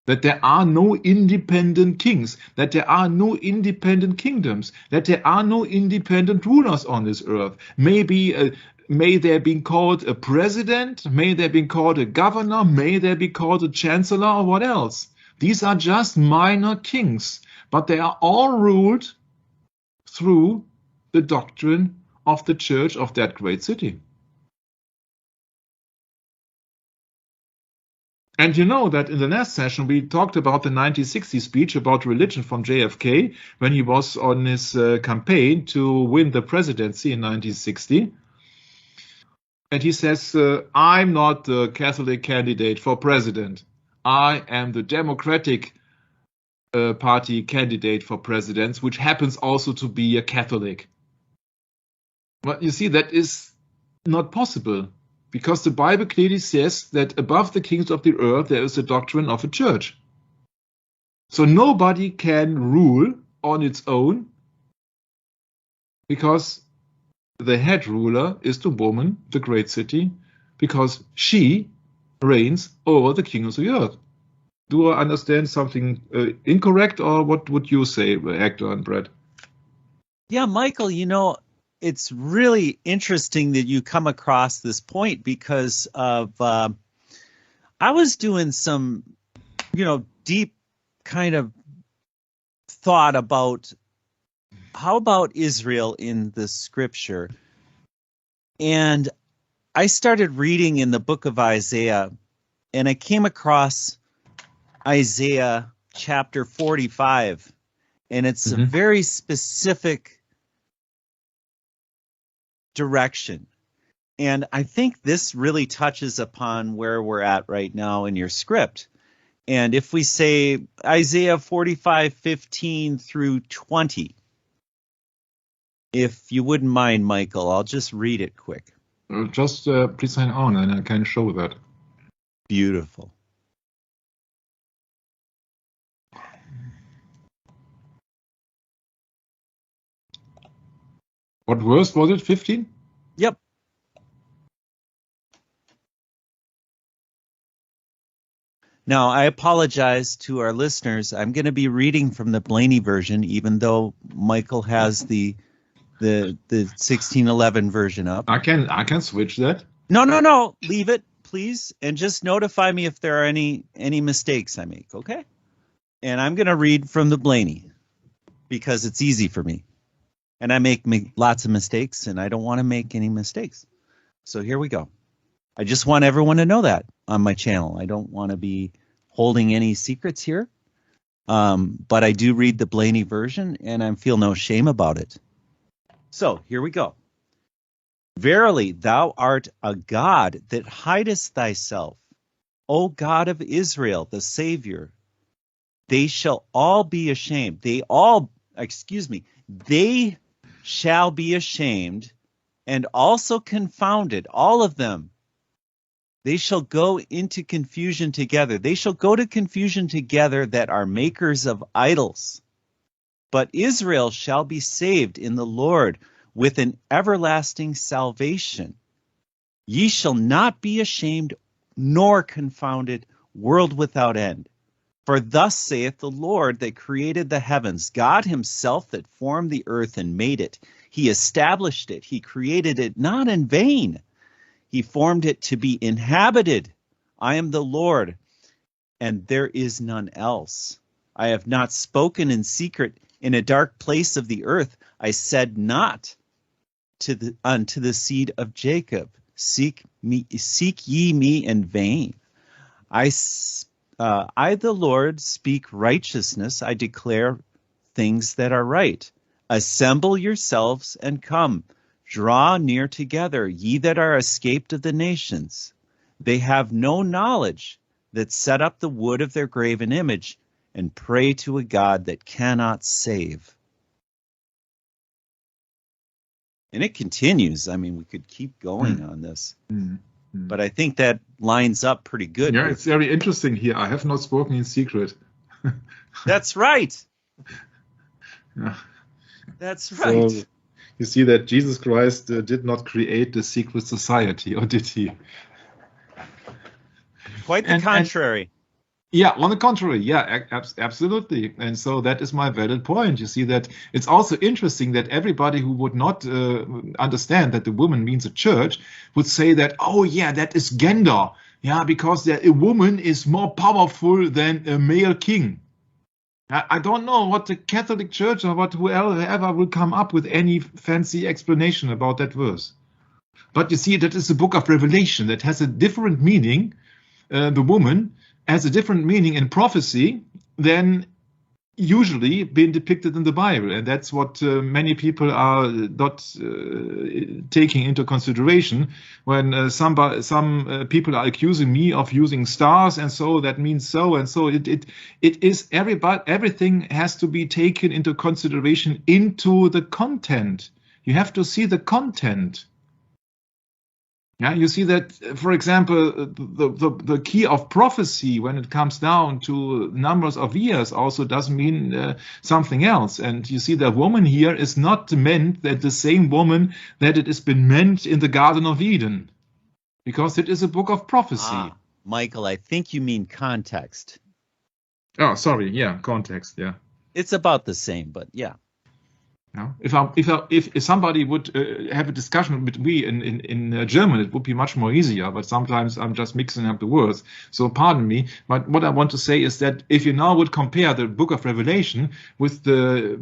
that there are no independent kings, that there are no independent kingdoms, that there are no independent rulers on this earth. Maybe may they be called a president, may they be called a governor, may they be called a chancellor, or what else. These are just minor kings, but they are all ruled through the doctrine of the church of that great city. And you know that in the last session we talked about the 1960 speech about religion from JFK when he was on his campaign to win the presidency in 1960. And he says, I'm not the Catholic candidate for president. I am the Democratic Party candidate for president, which happens also to be a Catholic. But you see, that is not possible, because the Bible clearly says that above the kings of the earth there is a doctrine of a church. So nobody can rule on its own, because the head ruler is the woman, the great city, because she reigns over the kings of the earth. Do I understand something incorrect, or what would you say, Hector and Brett? Yeah, Michael, it's really interesting that you come across this point, because of I was doing some, deep kind of thought about how about Israel in the scripture. And I started reading in the book of Isaiah, and I came across Isaiah chapter 45, and it's a very specific direction. And I think this really touches upon where we're at right now in your script. And if we say Isaiah 45:15 through 20, if you wouldn't mind, Michael, I'll just read it quick. Just please hang on and I can show that. Beautiful. What verse was it? 15? Yep. Now, I apologize to our listeners. I'm going to be reading from the Blaney version, even though Michael has the 1611 version up. I can switch that. No. Leave it, please, and just notify me if there are any mistakes I make, okay? And I'm going to read from the Blaney because it's easy for me. And I make lots of mistakes, and I don't want to make any mistakes. So here we go. I just want everyone to know that on my channel. I don't want to be holding any secrets here. But I do read the Blaney version, and I feel no shame about it. So here we go. Verily, thou art a God that hidest thyself, O God of Israel, the Savior. They shall all be ashamed. They shall be ashamed and also confounded, all of them. They shall go into confusion together. They shall go to confusion together that are makers of idols. But Israel shall be saved in the Lord with an everlasting salvation. Ye shall not be ashamed nor confounded, world without end. For thus saith the Lord that created the heavens, God himself that formed the earth and made it. He established it. He created it not in vain. He formed it to be inhabited. I am the Lord, and there is none else. I have not spoken in secret in a dark place of the earth. I said not unto the seed of Jacob, seek ye me in vain. I, the Lord, speak righteousness. I declare things that are right. Assemble yourselves and come. Draw near together, ye that are escaped of the nations. They have no knowledge that set up the wood of their graven image and pray to a God that cannot save. And it continues. I mean, we could keep going on this. But I think that lines up pretty good. Yeah, it's very interesting here. I have not spoken in secret. That's right. Yeah. That's right. So, you see that Jesus Christ did not create the secret society, or did he? Quite the contrary. Yeah, on the contrary, yeah, absolutely. And so that is my valid point. You see that it's also interesting that everybody who would not understand that the woman means a church would say that, oh yeah, that is gender. Yeah, because a woman is more powerful than a male king. I don't know what the Catholic Church or what whoever will come up with any fancy explanation about that verse. But you see, that is the book of Revelation that has a different meaning. The woman has a different meaning in prophecy than usually been depicted in the Bible, and that's what many people are not taking into consideration when some people are accusing me of using stars, and so that means so and so. It is everything has to be taken into consideration into the content. You have to see the content. Yeah, you see that, for example, the key of prophecy when it comes down to numbers of years also doesn't mean something else. And you see the woman here is not meant that the same woman that it has been meant in the Garden of Eden, because it is a book of prophecy. Michael, I think you mean context. Oh, sorry. Yeah, context. Yeah. It's about the same, but yeah. Yeah. If somebody would have a discussion with me in German, it would be much more easier. But sometimes I'm just mixing up the words. So pardon me. But what I want to say is that if you now would compare the book of Revelation with the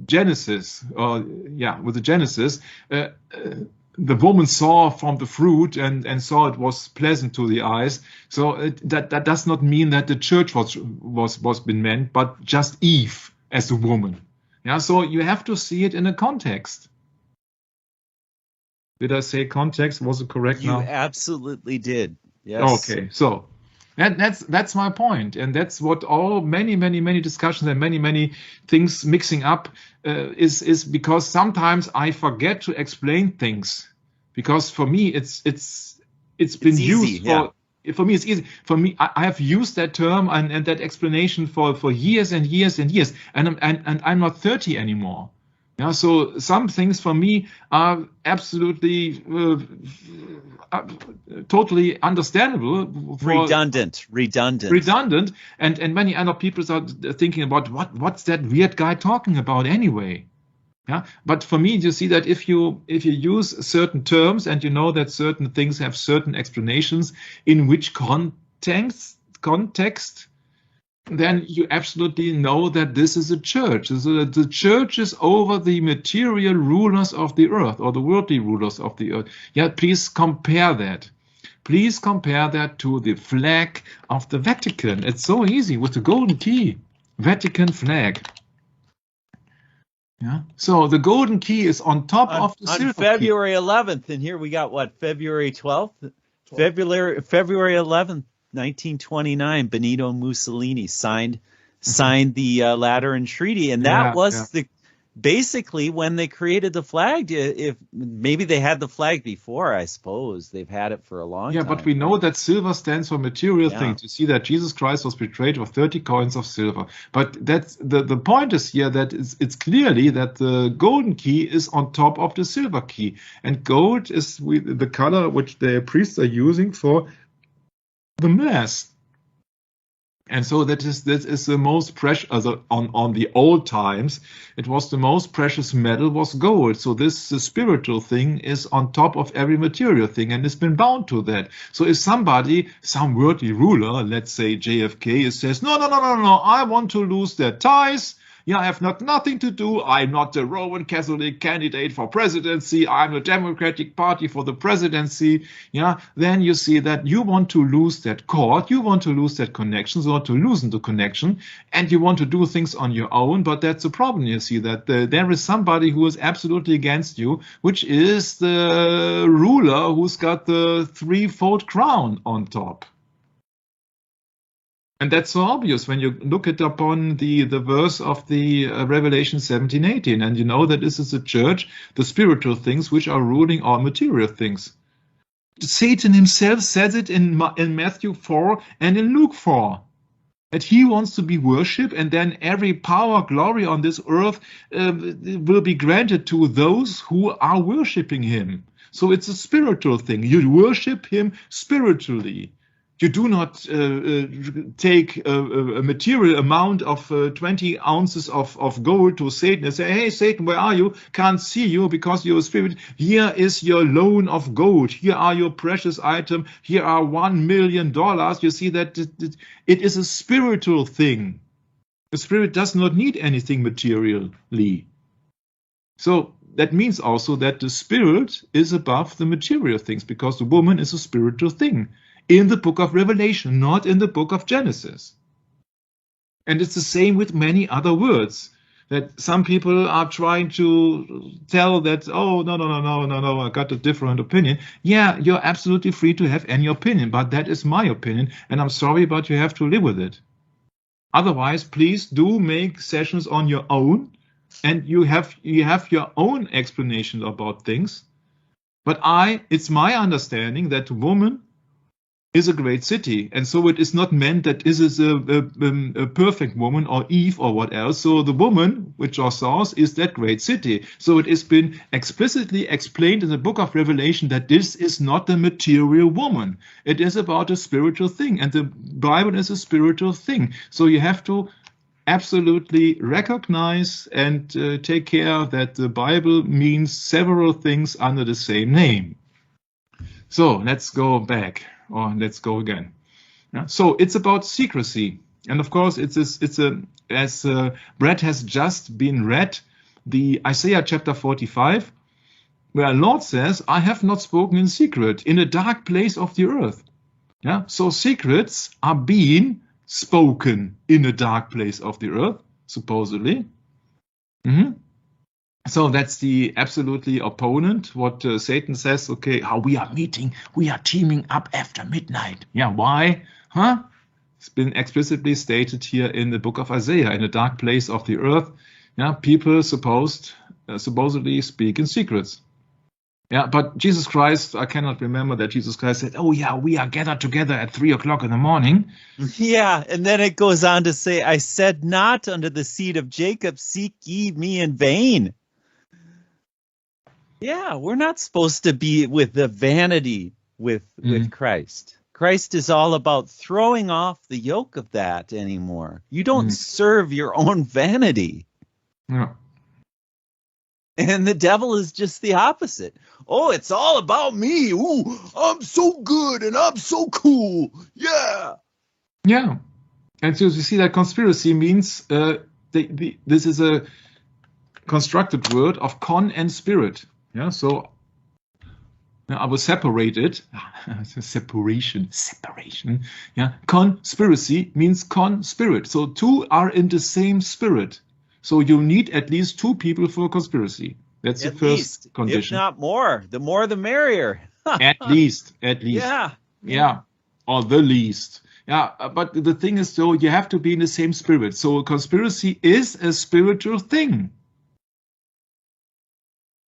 Genesis, the woman saw from the fruit and saw it was pleasant to the eyes. So that does not mean that the church was been meant, but just Eve as a woman. Yeah, so you have to see it in a context. Did I say context? Was it correct now? You absolutely did. Yes. Okay, so that's my point, and that's what all many discussions and many things mixing up is because sometimes I forget to explain things, because for me it's been used for. Yeah. For me, it's easy. For me, I have used that term and that explanation for years and years and years, and I'm not 30 anymore. Yeah, so some things for me are absolutely totally understandable. Redundant, and many other people are thinking about what's that weird guy talking about anyway. Yeah, but for me, you see that if you use certain terms and you know that certain things have certain explanations in which context, then you absolutely know that this is a church. So the church is over the material rulers of the earth or the worldly rulers of the earth. Yeah, please compare that. Please compare that to the flag of the Vatican. It's so easy with the golden key, Vatican flag. Yeah. So the golden key is on top of the silver key. On February 11th, and here we got what, February 12th? February 11th, 1929, Benito Mussolini signed the Lateran Treaty, and that was basically when they created the flag. If maybe they had the flag before, I suppose they've had it for a long time. Yeah, but we know that silver stands for material things. You see that Jesus Christ was betrayed with 30 coins of silver. But that's the point is here that it's clearly that the golden key is on top of the silver key, and gold is the color which the priests are using for the mass. And so that is the most precious, on the old times, it was the most precious metal was gold. So the spiritual thing is on top of every material thing, and it's been bound to that. So if some worldly ruler, let's say JFK, says, no, I want to lose their ties. Yeah, I have nothing to do. I'm not the Roman Catholic candidate for presidency. I'm the Democratic Party for the presidency. Yeah, then you see that you want to lose that cord. You want to lose that connection, so to loosen the connection, and you want to do things on your own. But that's the problem. You see that there is somebody who is absolutely against you, which is the ruler who's got the threefold crown on top. And that's so obvious when you look it upon the verse of the Revelation 17:18, and you know that this is a church, the spiritual things which are ruling all material things. Satan himself says it in Matthew 4 and in Luke 4, that he wants to be worshipped, and then every power, glory on this earth will be granted to those who are worshipping him. So it's a spiritual thing. You worship him spiritually. You do not take a material amount of 20 ounces of gold to Satan and say, hey, Satan, where are you? Can't see you because you're a spirit. Here is your loan of gold. Here are your precious item. Here are $1 million. You see that it is a spiritual thing. The spirit does not need anything materially. So that means also that the spirit is above the material things, because the woman is a spiritual thing in the book of Revelation, not in the book of Genesis. And it's the same with many other words, that some people are trying to tell that, oh, no, I got a different opinion. Yeah, you're absolutely free to have any opinion, but that is my opinion, and I'm sorry, but you have to live with it. Otherwise, please do make sessions on your own, and you have your own explanation about things. But it's my understanding that woman is a great city, and so it is not meant that this is a perfect woman or Eve or what else. So the woman, which our source, is that great city. So it has been explicitly explained in the book of Revelation that this is not the material woman. It is about a spiritual thing, and the Bible is a spiritual thing. So you have to absolutely recognize and take care that the Bible means several things under the same name. So let's go back. Or let's go again. Yeah, so it's about secrecy, and of course, as Brett has just been read, the Isaiah chapter 45, where Lord says, "I have not spoken in secret in a dark place of the earth." Yeah, so secrets are being spoken in a dark place of the earth, supposedly. So that's the absolutely opponent, what Satan says, okay, how we are meeting, we are teaming up after midnight. Yeah, why? Huh? It's been explicitly stated here in the book of Isaiah, in a dark place of the earth. Yeah, people supposedly speak in secrets. Yeah, but Jesus Christ, I cannot remember that Jesus Christ said, oh yeah, we are gathered together at 3 o'clock in the morning. Yeah, and then it goes on to say, I said not unto the seed of Jacob, seek ye me in vain. Yeah, we're not supposed to be with the vanity with Christ. Christ is all about throwing off the yoke of that anymore. You don't serve your own vanity. Yeah. And the devil is just the opposite. Oh, it's all about me. Ooh, I'm so good and I'm so cool. Yeah. Yeah. And so you see that conspiracy means this is a constructed word of con and spirit. Yeah, so I will separate it. Separation. Yeah, conspiracy means con-spirit. So two are in the same spirit. So you need at least two people for a conspiracy. That's the first condition. If not more. The more the merrier. At least. Yeah. Or the least. Yeah, but the thing is, though, you have to be in the same spirit. So a conspiracy is a spiritual thing.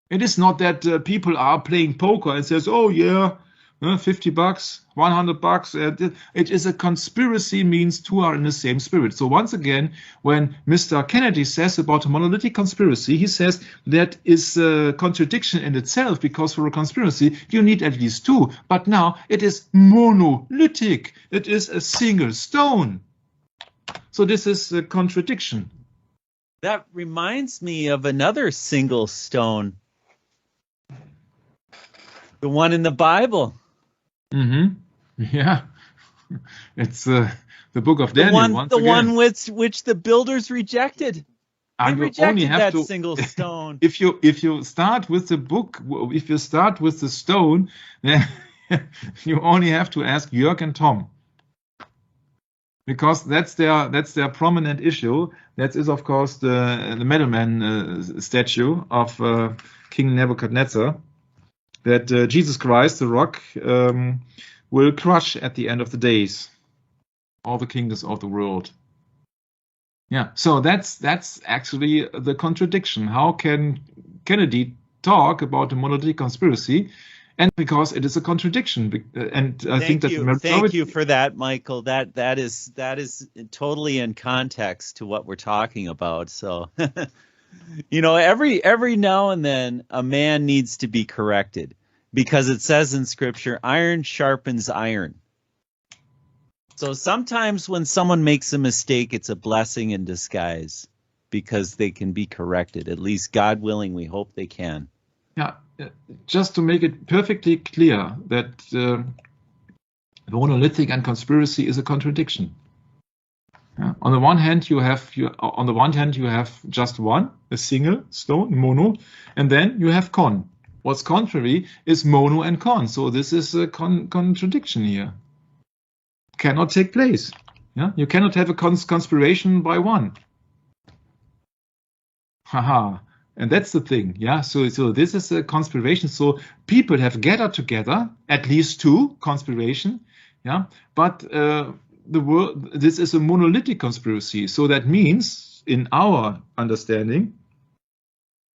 It is not that people are playing poker and says, oh yeah, $50, $100. It is a conspiracy, means two are in the same spirit. So once again, when Mr. Kennedy says about a monolithic conspiracy, he says that is a contradiction in itself, because for a conspiracy, you need at least two. But now it is monolithic. It is a single stone. So this is a contradiction. That reminds me of another single stone. The one in the Bible. Yeah. It's the book of Daniel. The one which the builders rejected. They rejected that single stone. If you start with the book, if you start with the stone, then you only have to ask Jörg and Tom. Because that's their prominent issue. That is, of course, the middleman statue of King Nebuchadnezzar. That Jesus Christ, the rock, will crush at the end of the days all the kingdoms of the world. Yeah, so that's actually the contradiction. How can Kennedy talk about a monolithic conspiracy? And because it is a contradiction, and I think that thank you for that, Michael. That is totally in context to what we're talking about. So. Every now and then a man needs to be corrected, because it says in Scripture, iron sharpens iron. So sometimes when someone makes a mistake, it's a blessing in disguise because they can be corrected. At least, God willing, we hope they can. Yeah, just to make it perfectly clear that monolithic and conspiracy is a contradiction. Yeah. On the one hand, you have just one, a single stone, mono, and then you have con. What's contrary is mono and con. So this is a contradiction here. Cannot take place. Yeah, you cannot have a conspiration by one. Haha. And that's the thing, yeah. So this is a conspiration. So people have gathered together, at least two conspiration, yeah. But this is a monolithic conspiracy. So that means, in our understanding,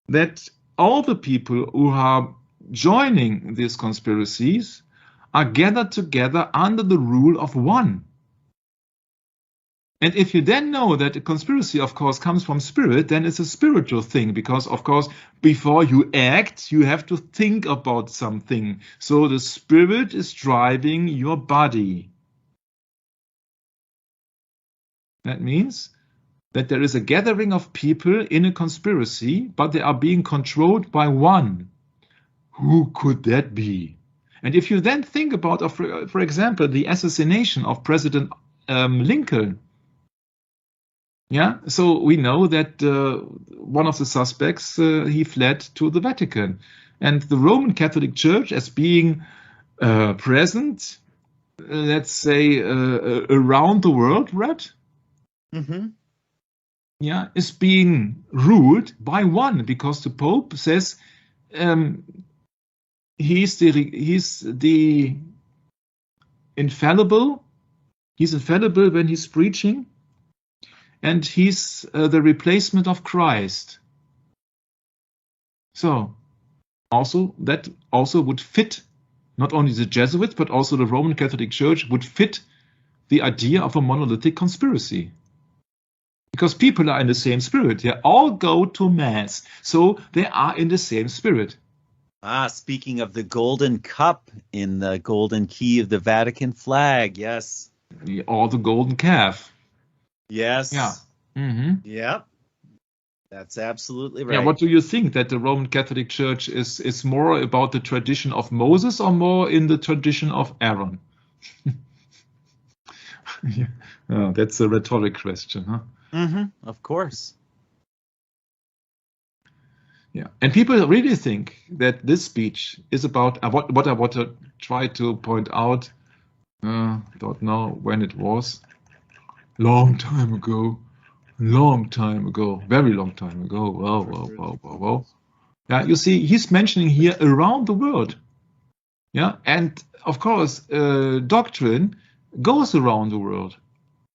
that all the people who are joining these conspiracies are gathered together under the rule of one. And if you then know that a conspiracy, of course, comes from spirit, then it's a spiritual thing, because, of course, before you act, you have to think about something. So the spirit is driving your body. That means that there is a gathering of people in a conspiracy, but they are being controlled by one. Who could that be? And if you then think about, for example, the assassination of President Lincoln, yeah, so we know that one of the suspects, he fled to the Vatican. And the Roman Catholic Church, as being present, let's say, around the world, right? Mm-hmm. Yeah, is being ruled by one, because the Pope says he's the infallible. He's infallible when he's preaching. And he's the replacement of Christ. So, that also would fit, not only the Jesuits, but also the Roman Catholic Church would fit the idea of a monolithic conspiracy. Because people are in the same spirit. They all go to Mass. So they are in the same spirit. Speaking of the golden cup in the golden key of the Vatican flag, yes. Or the golden calf. Yes. Yeah. Mm-hmm. Yep. That's absolutely right. Yeah. What do you think, that the Roman Catholic Church is more about the tradition of Moses or more in the tradition of Aaron? Yeah. Oh, that's a rhetoric question, huh? Mm-hmm. Of course. Yeah. And people really think that this speech is about what I want to try to point out. Don't know when it was. Long time ago, very long time ago. Wow. Yeah, you see, he's mentioning here around the world. Yeah, and of course, doctrine goes around the world.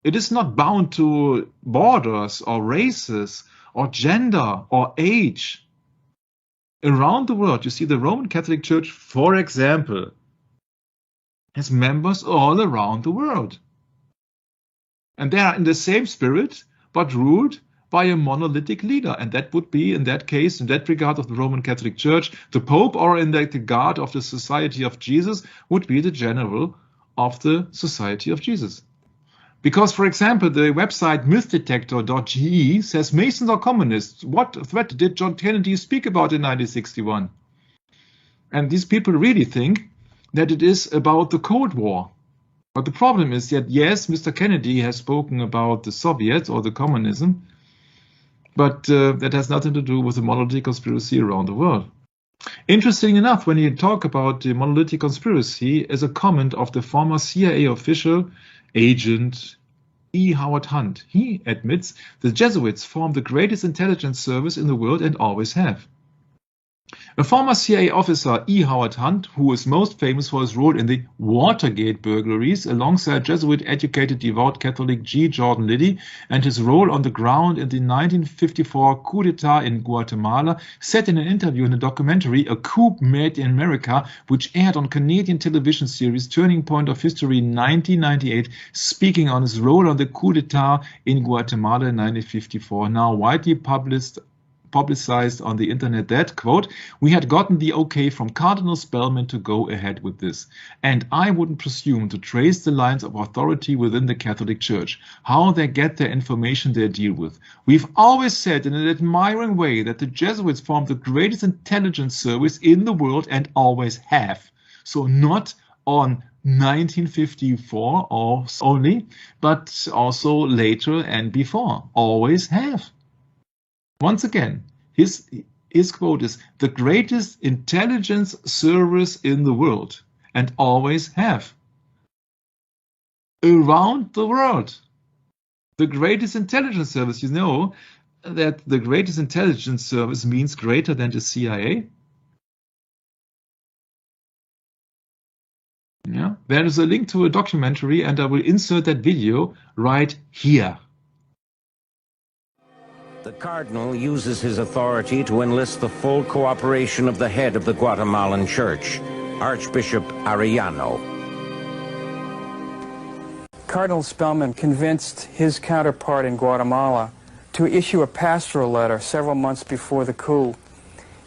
It is not bound to borders or races or gender or age. Around the world, you see, the Roman Catholic Church, for example, has members all around the world. And they are in the same spirit, but ruled by a monolithic leader. And that would be, in that case, in that regard of the Roman Catholic Church, the Pope, or in the regard of the Society of Jesus, would be the general of the Society of Jesus. Because, for example, the website mythdetector.ge says Masons are communists. What threat did John Kennedy speak about in 1961? And these people really think that it is about the Cold War. But the problem is that, yes, Mr. Kennedy has spoken about the Soviets or the communism, but that has nothing to do with the monolithic conspiracy around the world. Interesting enough, when you talk about the monolithic conspiracy, is a comment of the former CIA official, Agent E. Howard Hunt. He admits the Jesuits form the greatest intelligence service in the world and always have. A former CIA officer, E. Howard Hunt, who is most famous for his role in the Watergate burglaries alongside Jesuit-educated devout Catholic G. Jordan Liddy, and his role on the ground in the 1954 coup d'etat in Guatemala, said in an interview in the documentary A Coup Made in America, which aired on Canadian television series Turning Point of History in 1998, speaking on his role on the coup d'etat in Guatemala in 1954, now widely published publicized on the internet that, quote, "We had gotten the okay from Cardinal Spellman to go ahead with this. And I wouldn't presume to trace the lines of authority within the Catholic Church, how they get their information they deal with. We've always said in an admiring way that the Jesuits form the greatest intelligence service in the world and always have. So not on 1954 or only, but also later and before, always have." Once again, his quote is, "the greatest intelligence service in the world and always have." Around the world. The greatest intelligence service, you know that the greatest intelligence service means greater than the CIA? Yeah, there is a link to a documentary, and I will insert that video right here. The Cardinal uses his authority to enlist the full cooperation of the head of the Guatemalan Church, Archbishop Arellano. Cardinal Spellman convinced his counterpart in Guatemala to issue a pastoral letter several months before the coup,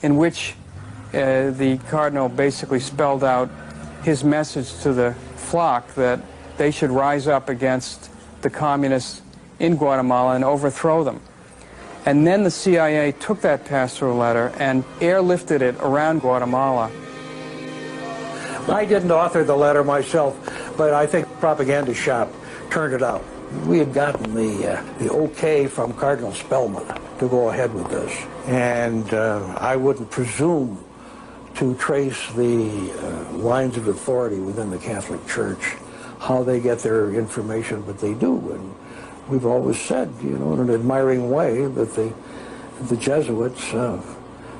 in which the Cardinal basically spelled out his message to the flock that they should rise up against the communists in Guatemala and overthrow them. And then the CIA took that pastoral letter and airlifted it around Guatemala. I didn't author the letter myself, but I think propaganda shop turned it out. We had gotten the okay from Cardinal Spellman to go ahead with this, and I wouldn't presume to trace the lines of authority within the Catholic Church, how they get their information, but they do. And we've always said, you know, in an admiring way, that the Jesuits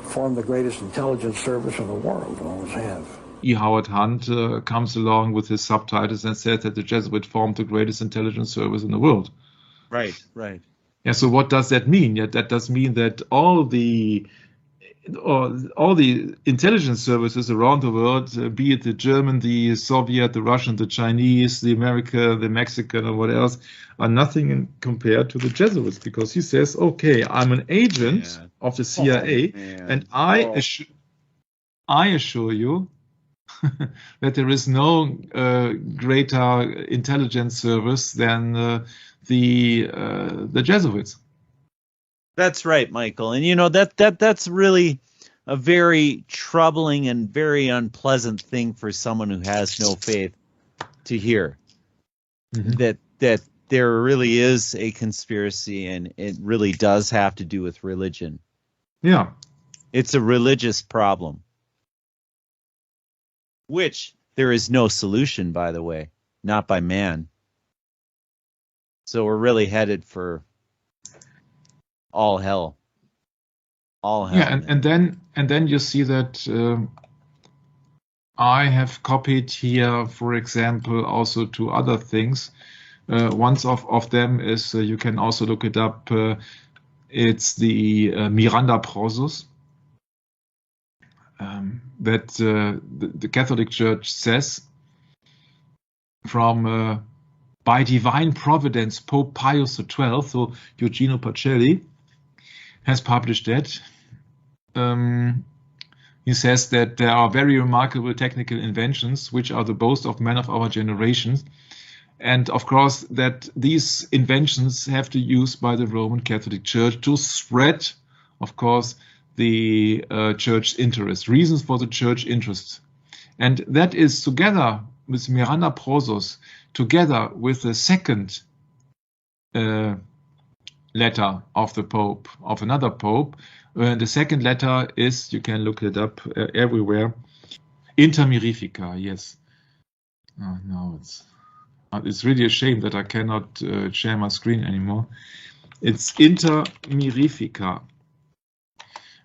form the greatest intelligence service in the world, always have. E. Howard Hunt comes along with his subtitles and says that the Jesuit formed the greatest intelligence service in the world. Right, right. Yeah, so what does that mean? Yeah, that does mean that all the intelligence services around the world, be it the German, the Soviet, the Russian, the Chinese, the American, the Mexican, or what else, are nothing compared to the Jesuits, because he says, okay, I'm an agent of the CIA, and I assure you that there is no greater intelligence service than the Jesuits. That's right, Michael. And you know that's really a very troubling and very unpleasant thing for someone who has no faith to hear. Mm-hmm. That there really is a conspiracy, and it really does have to do with religion. Yeah. It's a religious problem, which there is no solution, by the way, not by man. So we're really headed for all hell. All hell. Yeah, and then you see that I have copied here, for example, also to other things. One of them is, you can also look it up, it's the Miranda Prozos, that the Catholic Church says, from by divine providence, Pope Pius XII, so Eugenio Pacelli, has published that. He says that there are very remarkable technical inventions which are the boast of men of our generation, and of course that these inventions have to use by the Roman Catholic Church to spread, of course, the church interest, reasons for the church interest. And that is together with Miranda Prozos, together with the second letter of the Pope, of another Pope. The second letter is, you can look it up everywhere, Inter Mirifica, yes. Oh, no, it's really a shame that I cannot share my screen anymore. It's Inter Mirifica.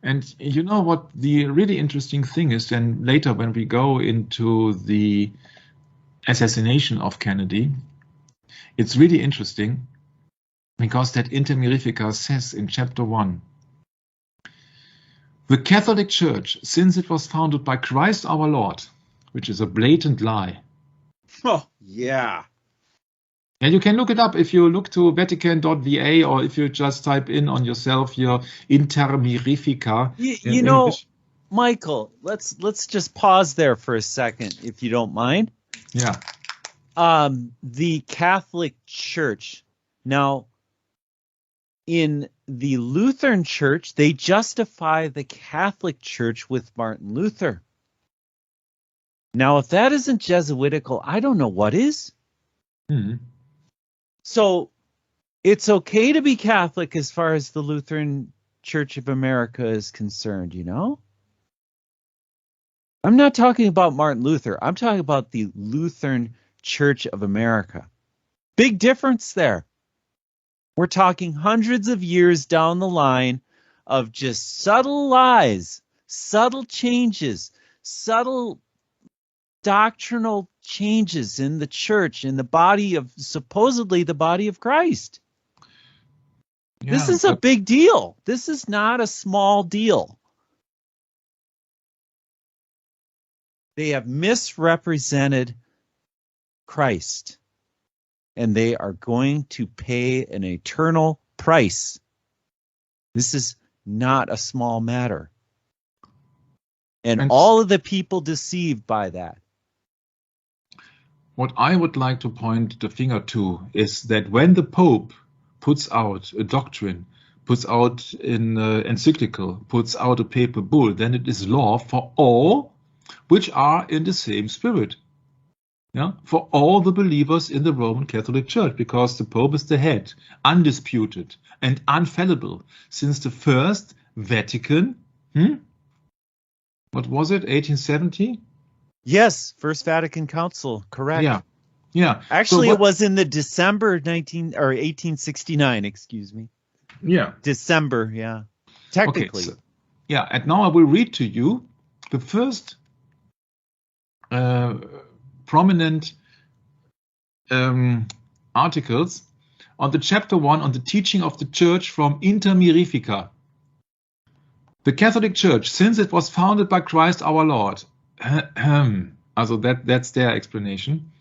And you know what the really interesting thing is, then later when we go into the assassination of Kennedy, it's really interesting because that Inter Mirifica says in chapter 1, the Catholic Church, since it was founded by Christ our Lord, which is a blatant lie. Oh, yeah. And you can look it up if you look to Vatican.va, or if you just type in on yourself your Inter Mirifica. You know, Michael, let's just pause there for a second, if you don't mind. Yeah. The Catholic Church. Now, in the Lutheran Church, they justify the Catholic Church with Martin Luther. Now, if that isn't Jesuitical, I don't know what is. Mm-hmm. So it's okay to be Catholic as far as the Lutheran Church of America is concerned, you know? I'm not talking about Martin Luther. I'm talking about the Lutheran Church of America. Big difference there. We're talking hundreds of years down the line of just subtle lies, subtle changes, subtle doctrinal changes in the church, in the body of, supposedly the body of Christ. Yeah, this is a big deal. This is not a small deal. They have misrepresented Christ, and they are going to pay an eternal price. This is not a small matter. And all of the people deceived by that. What I would like to point the finger to is that when the Pope puts out a doctrine, puts out an encyclical, puts out a papal bull, then it is law for all which are in the same spirit. Yeah, for all the believers in the Roman Catholic Church, because the Pope is the head, undisputed and infallible since the first Vatican. What was it, 1870? Yes, First Vatican Council, correct. Yeah. Actually, it was in the December 1869, excuse me. Yeah. December, yeah. Technically. Okay, so, and now I will read to you the first prominent articles on the chapter 1 on the teaching of the Church from Inter Mirifica. The Catholic Church, since it was founded by Christ our Lord, also that's their explanation,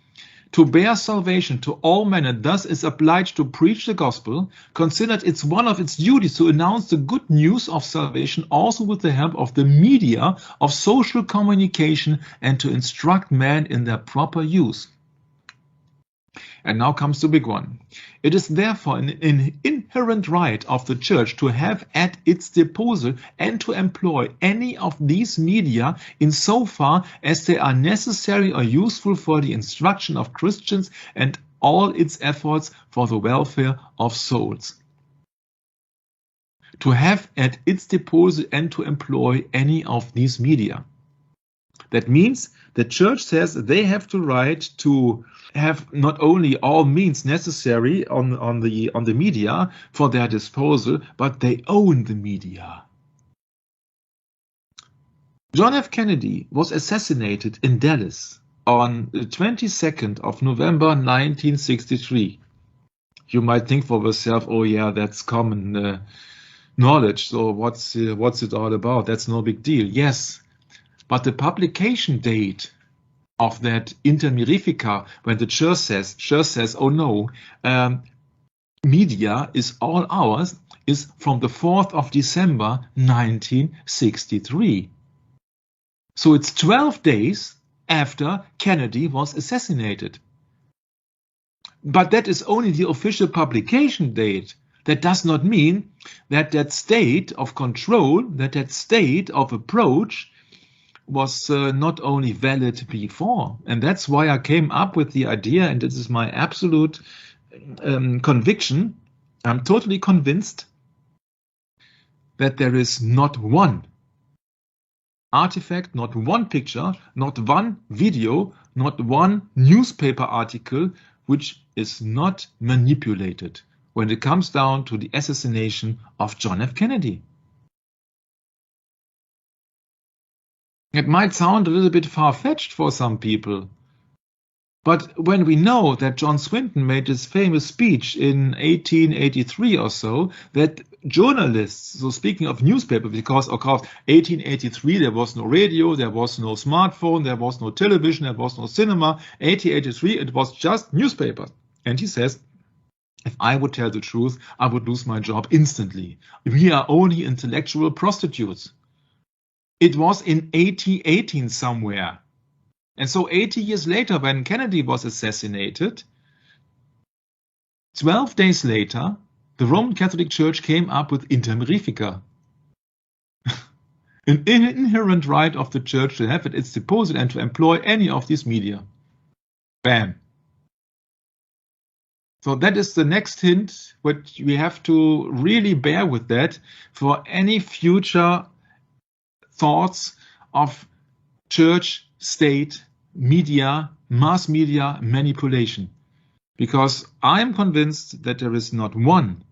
to bear salvation to all men, and thus is obliged to preach the gospel, considered it's one of its duties to announce the good news of salvation also with the help of the media of social communication and to instruct men in their proper use. And now comes the big one. It is therefore an inherent right of the Church to have at its disposal and to employ any of these media insofar as they are necessary or useful for the instruction of Christians and all its efforts for the welfare of souls. To have at its disposal and to employ any of these media. That means the Church says they have the right to have not only all means necessary on the media for their disposal, but they own the media. John F. Kennedy was assassinated in Dallas on the 22nd of November 1963. You might think for yourself, oh yeah, that's common knowledge, so what's it all about? That's no big deal. Yes, but the publication date of that Inter Mirifica, when the church says, oh no, media is all ours, is from the 4th of December 1963. So it's 12 days after Kennedy was assassinated. But that is only the official publication date. That does not mean that that state of control, that state of approach was not only valid before. And that's why I came up with the idea, and this is my absolute conviction. I'm totally convinced that there is not one artifact, not one picture, not one video, not one newspaper article which is not manipulated when it comes down to the assassination of John F. Kennedy. It might sound a little bit far-fetched for some people, but when we know that John Swinton made this famous speech in 1883 or so, that journalists, so speaking of newspaper, because of course 1883 there was no radio, there was no smartphone, there was no television, there was no cinema. 1883 it was just newspaper. And he says, if I would tell the truth, I would lose my job instantly. We are only intellectual prostitutes. It was in 1818 somewhere. And so 80 years later, when Kennedy was assassinated, 12 days later, the Roman Catholic Church came up with Inter Mirifica, an inherent right of the Church to have at its disposal and to employ any of these media. Bam. So that is the next hint, but we have to really bear with that for any future thoughts of church, state, media, mass media manipulation. Because I am convinced that there is not one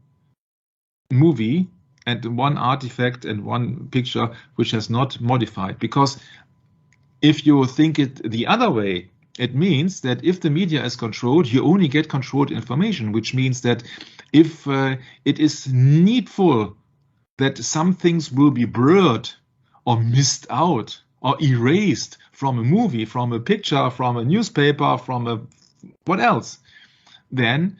movie and one artifact and one picture which has not modified. Because if you think it the other way, it means that if the media is controlled, you only get controlled information, which means that if it is needful that some things will be blurred or missed out or erased from a movie, from a picture, from a newspaper, from a what else, then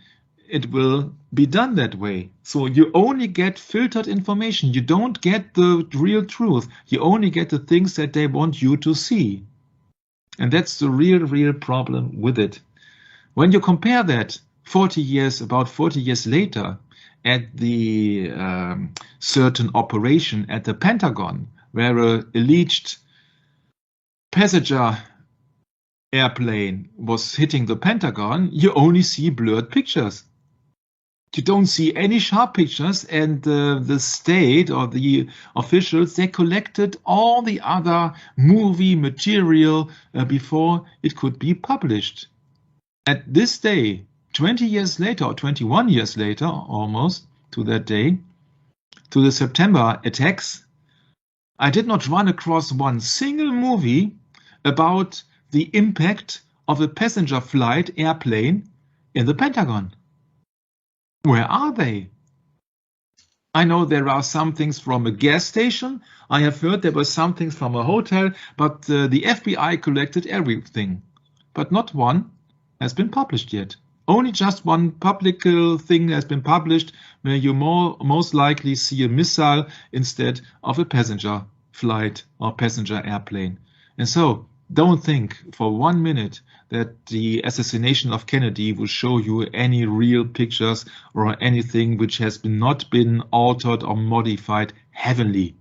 it will be done that way. So you only get filtered information. You don't get the real truth. You only get the things that they want you to see. And that's the real problem with it. When you compare that about 40 years later at the certain operation at the Pentagon, where an alleged passenger airplane was hitting the Pentagon, you only see blurred pictures. You don't see any sharp pictures, and the state or the officials, they collected all the other movie material before it could be published. At this day, 20 years later, or 21 years later, almost to that day, to the September attacks, I did not run across one single movie about the impact of a passenger flight airplane in the Pentagon. Where are they? I know there are some things from a gas station. I have heard there were some things from a hotel, but the FBI collected everything. But not one has been published yet. Only just one public thing has been published where you most likely see a missile instead of a passenger flight or passenger airplane. And so don't think for 1 minute that the assassination of Kennedy will show you any real pictures or anything which has not been altered or modified heavily.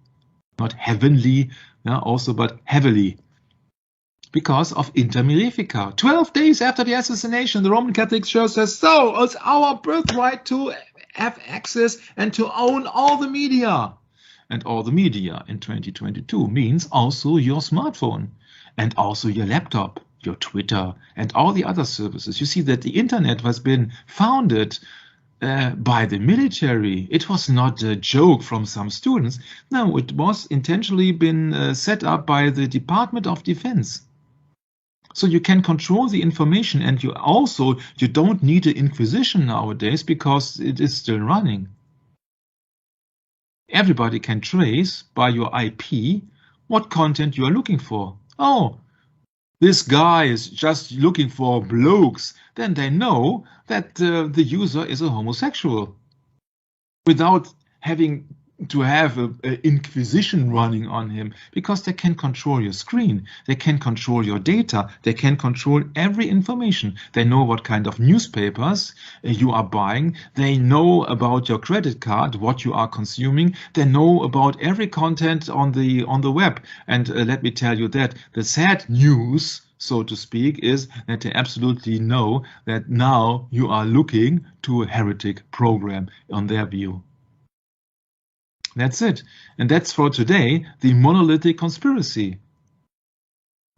Not heavenly, also, but heavily. Because of Inter Mirifica. 12 days after the assassination, the Roman Catholic Church says, so it's our birthright to have access and to own all the media. And all the media in 2022 means also your smartphone and also your laptop, your Twitter, and all the other services. You see that the internet has been founded by the military. It was not a joke from some students. No, it was intentionally been set up by the Department of Defense. So you can control the information, and you don't need an inquisition nowadays because it is still running. Everybody can trace by your IP what content you are looking for. Oh, this guy is just looking for blokes. Then they know that the user is a homosexual without having to have an inquisition running on him, because they can control your screen, they can control your data, they can control every information. They know what kind of newspapers you are buying, they know about your credit card, what you are consuming, they know about every content on the web. And let me tell you that the sad news, so to speak, is that they absolutely know that now you are looking to a heretic program on their view. That's it. And that's for today, the monolithic conspiracy.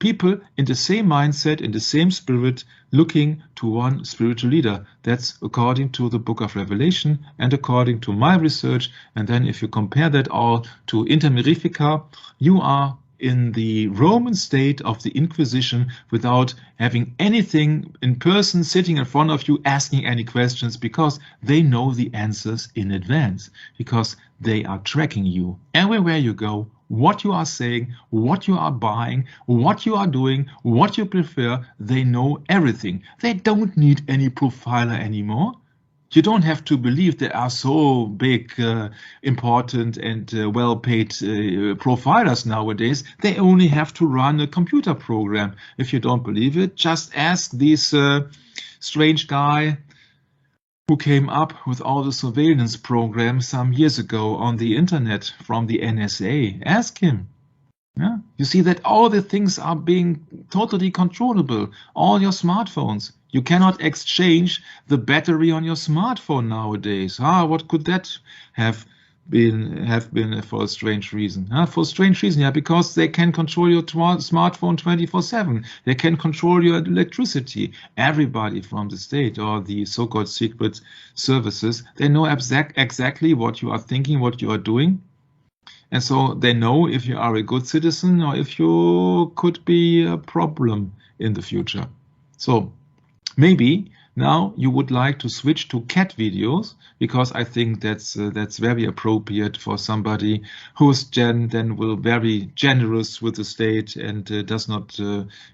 People in the same mindset, in the same spirit, looking to one spiritual leader. That's according to the book of Revelation and according to my research. And then if you compare that all to Inter Mirifica, you are in the Roman state of the Inquisition without having anything in person sitting in front of you asking any questions, because they know the answers in advance, because they are tracking you everywhere you go, what you are saying, what you are buying, what you are doing, what you prefer. They know everything. They don't need any profiler anymore. You don't have to believe there are so big, important and well-paid profilers nowadays. They only have to run a computer program. If you don't believe it, just ask this strange guy who came up with all the surveillance programs some years ago on the internet from the NSA. Ask him. Yeah? You see that all the things are being totally controllable. All your smartphones. You cannot exchange the battery on your smartphone nowadays. What could that have been for a strange reason? For a strange reason, yeah, because they can control your smartphone 24/7. They can control your electricity. Everybody from the state or the so-called secret services, they know exactly what you are thinking, what you are doing. And so they know if you are a good citizen or if you could be a problem in the future. So maybe now you would like to switch to cat videos, because I think that's very appropriate for somebody who's then will very generous with the state and does not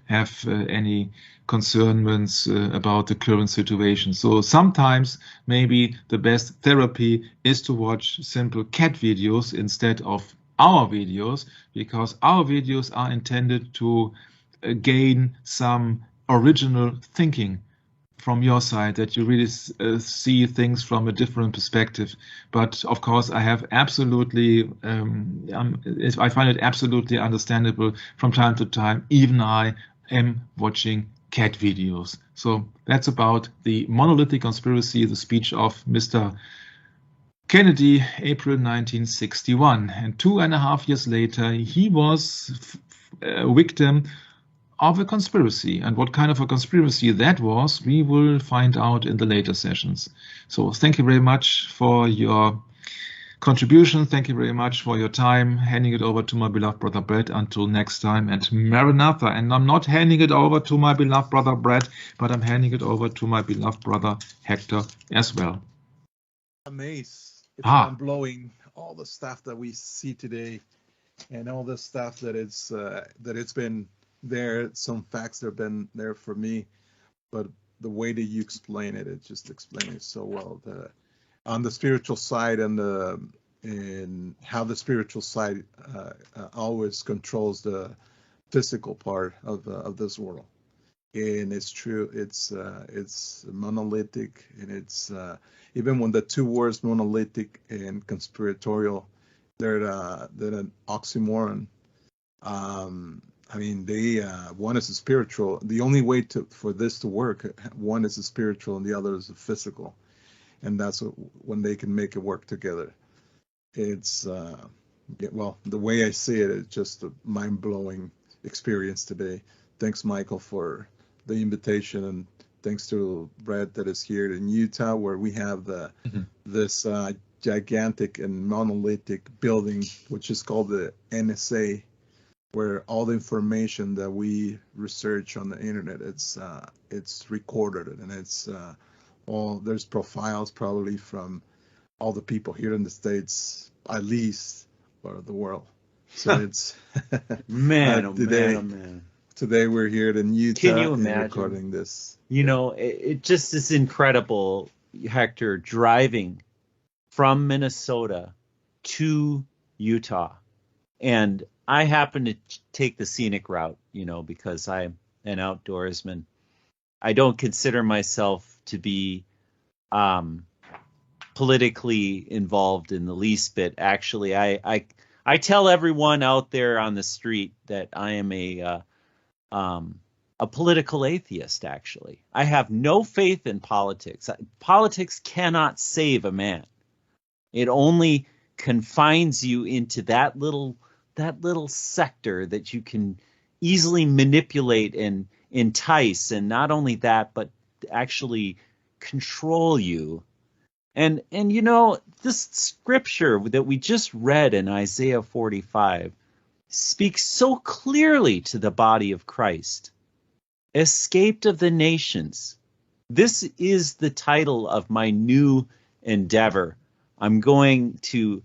have any concerns about the current situation. So sometimes maybe the best therapy is to watch simple cat videos instead of our videos, because our videos are intended to gain some original thinking from your side, that you really see things from a different perspective. But of course, I have absolutely, I find it absolutely understandable from time to time. Even I am watching cat videos. So that's about the monolithic conspiracy, the speech of Mr. Kennedy, April 1961. And 2.5 years later, he was a victim of a conspiracy. And what kind of a conspiracy that was, we will find out in the later sessions. So thank you very much for your contribution. Thank you very much for your time. Handing it over to my beloved brother Brett until next time, and Maranatha. And I'm not handing it over to my beloved brother Brett, but I'm handing it over to my beloved brother Hector as well. Amazed. It's mind-blowing, all the stuff that we see today and all the stuff that it's been there. Some facts that have been there for me, but the way that you explain it, it just explains it so well. On the spiritual side and how the spiritual side always controls the physical part of this world. And it's true. It's monolithic, and it's even when the two words monolithic and conspiratorial, they're an oxymoron. I mean, one is a spiritual. The only way for this to work, one is a spiritual and the other is a physical, and that's when they can make it work together. It's well, the way I see it, it's just a mind-blowing experience today. Thanks, Michael, for the invitation, and thanks to Brett that is here in Utah, where we have this gigantic and monolithic building, which is called the NSA, where all the information that we research on the internet, it's recorded, and it's there's profiles probably from all the people here in the States, at least, or the world. So it's man. Today we're here in Utah. Can you imagine recording this? You know, it just is incredible, Hector, driving from Minnesota to Utah. And I happen to take the scenic route, because I'm an outdoorsman. I don't consider myself to be politically involved in the least bit. Actually, I tell everyone out there on the street that I am a political atheist. Actually, I have no faith in politics. Politics cannot save a man. It only confines you into that little sector that you can easily manipulate and entice, and not only that, but actually control you. And this scripture that we just read in Isaiah 45 speaks so clearly to the body of Christ. Escaped of the nations. This is the title of my new endeavor. I'm going to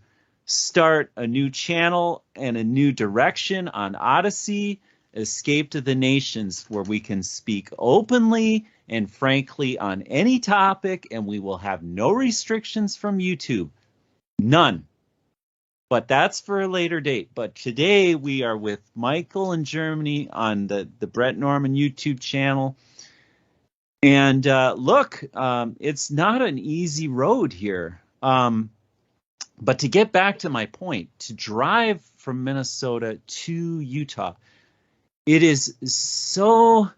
start a new channel and a new direction on Odyssey, Escape to the Nations, where we can speak openly and frankly on any topic, and we will have no restrictions from YouTube. None. But that's for a later date. But today we are with Michael in Germany on the Brett Norman YouTube channel. And look, it's not an easy road here. But to get back to my point, to drive from Minnesota to Utah, it is so,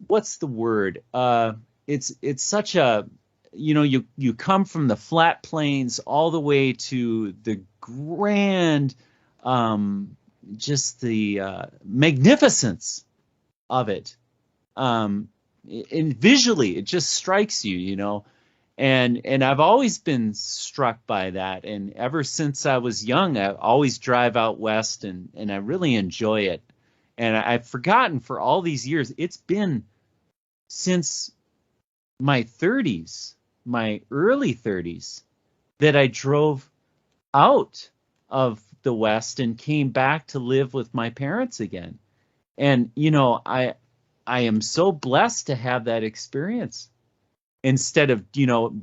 what's the word? It's such a, you come from the flat plains all the way to the grand, just the magnificence of it. And visually, it just strikes you, And I've always been struck by that. And ever since I was young, I always drive out west, and I really enjoy it. And I've forgotten for all these years, it's been since my 30s, my early 30s, that I drove out of the West and came back to live with my parents again. And, I am so blessed to have that experience. Instead of,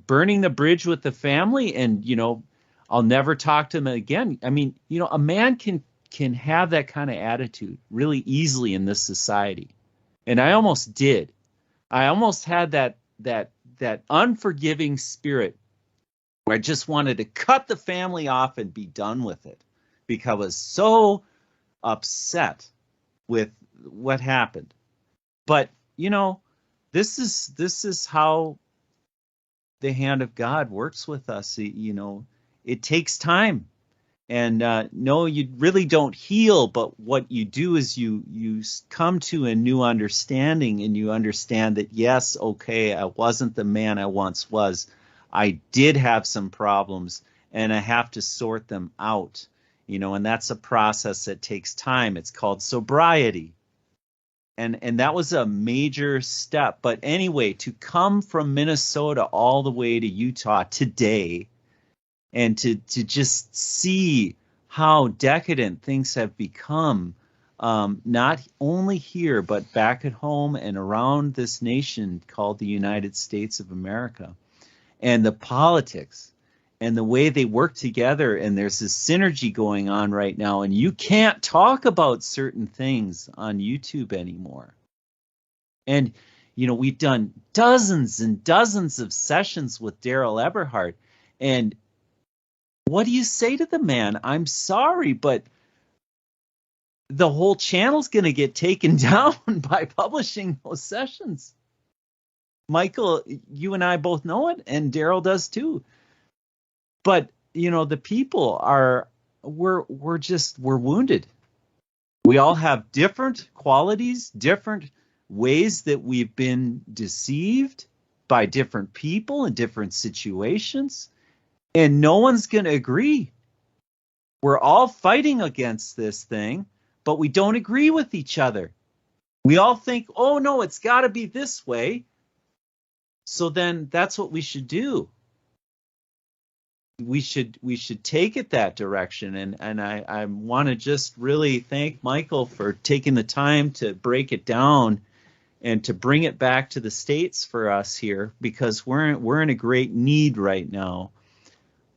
burning the bridge with the family and, I'll never talk to them again. I mean, a man can have that kind of attitude really easily in this society. And I almost did. I almost had that unforgiving spirit where I just wanted to cut the family off and be done with it because I was so upset with what happened. But, this is how the hand of God works with us. It takes time. And no, you really don't heal, but what you do is you come to a new understanding, and you understand that, yes, okay, I wasn't the man I once was. I did have some problems, and I have to sort them out, and that's a process that takes time. It's called sobriety. And that was a major step. But anyway, to come from Minnesota all the way to Utah today, and to just see how decadent things have become, not only here, but back at home and around this nation called the United States of America, and the politics and the way they work together. And there's this synergy going on right now, and you can't talk about certain things on YouTube anymore. And, we've done dozens and dozens of sessions with Daryl Eberhard, and what do you say to the man? I'm sorry, but the whole channel's going to get taken down by publishing those sessions. Michael, you and I both know it, and Daryl does too. But, the people we're wounded. We all have different qualities, different ways that we've been deceived by different people in different situations. And no one's going to agree. We're all fighting against this thing, but we don't agree with each other. We all think, oh, no, it's got to be this way. So then that's what we should do. We should take it that direction. And I want to just really thank Michael for taking the time to break it down and to bring it back to the States for us here, because we're in a great need right now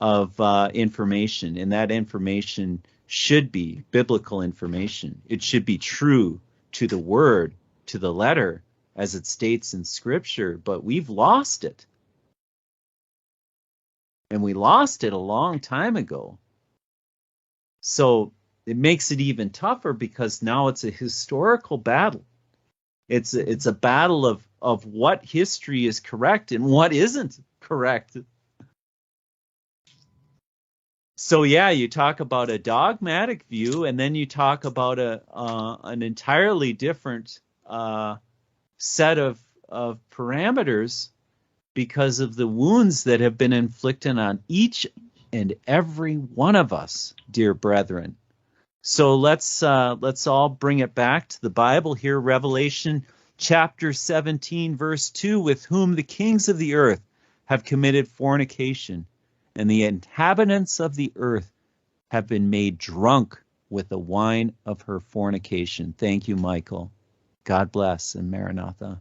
of information, and that information should be biblical information. It should be true to the word, to the letter, as it states in Scripture, but we've lost it. And we lost it a long time ago. So it makes it even tougher, because now it's a historical battle. It's a battle of what history is correct and what isn't correct. So yeah, you talk about a dogmatic view, and then you talk about an entirely different set of parameters because of the wounds that have been inflicted on each and every one of us, dear brethren. So let's all bring it back to the Bible here, Revelation chapter 17, verse 2, with whom the kings of the earth have committed fornication, and the inhabitants of the earth have been made drunk with the wine of her fornication. Thank you, Michael. God bless, and Maranatha.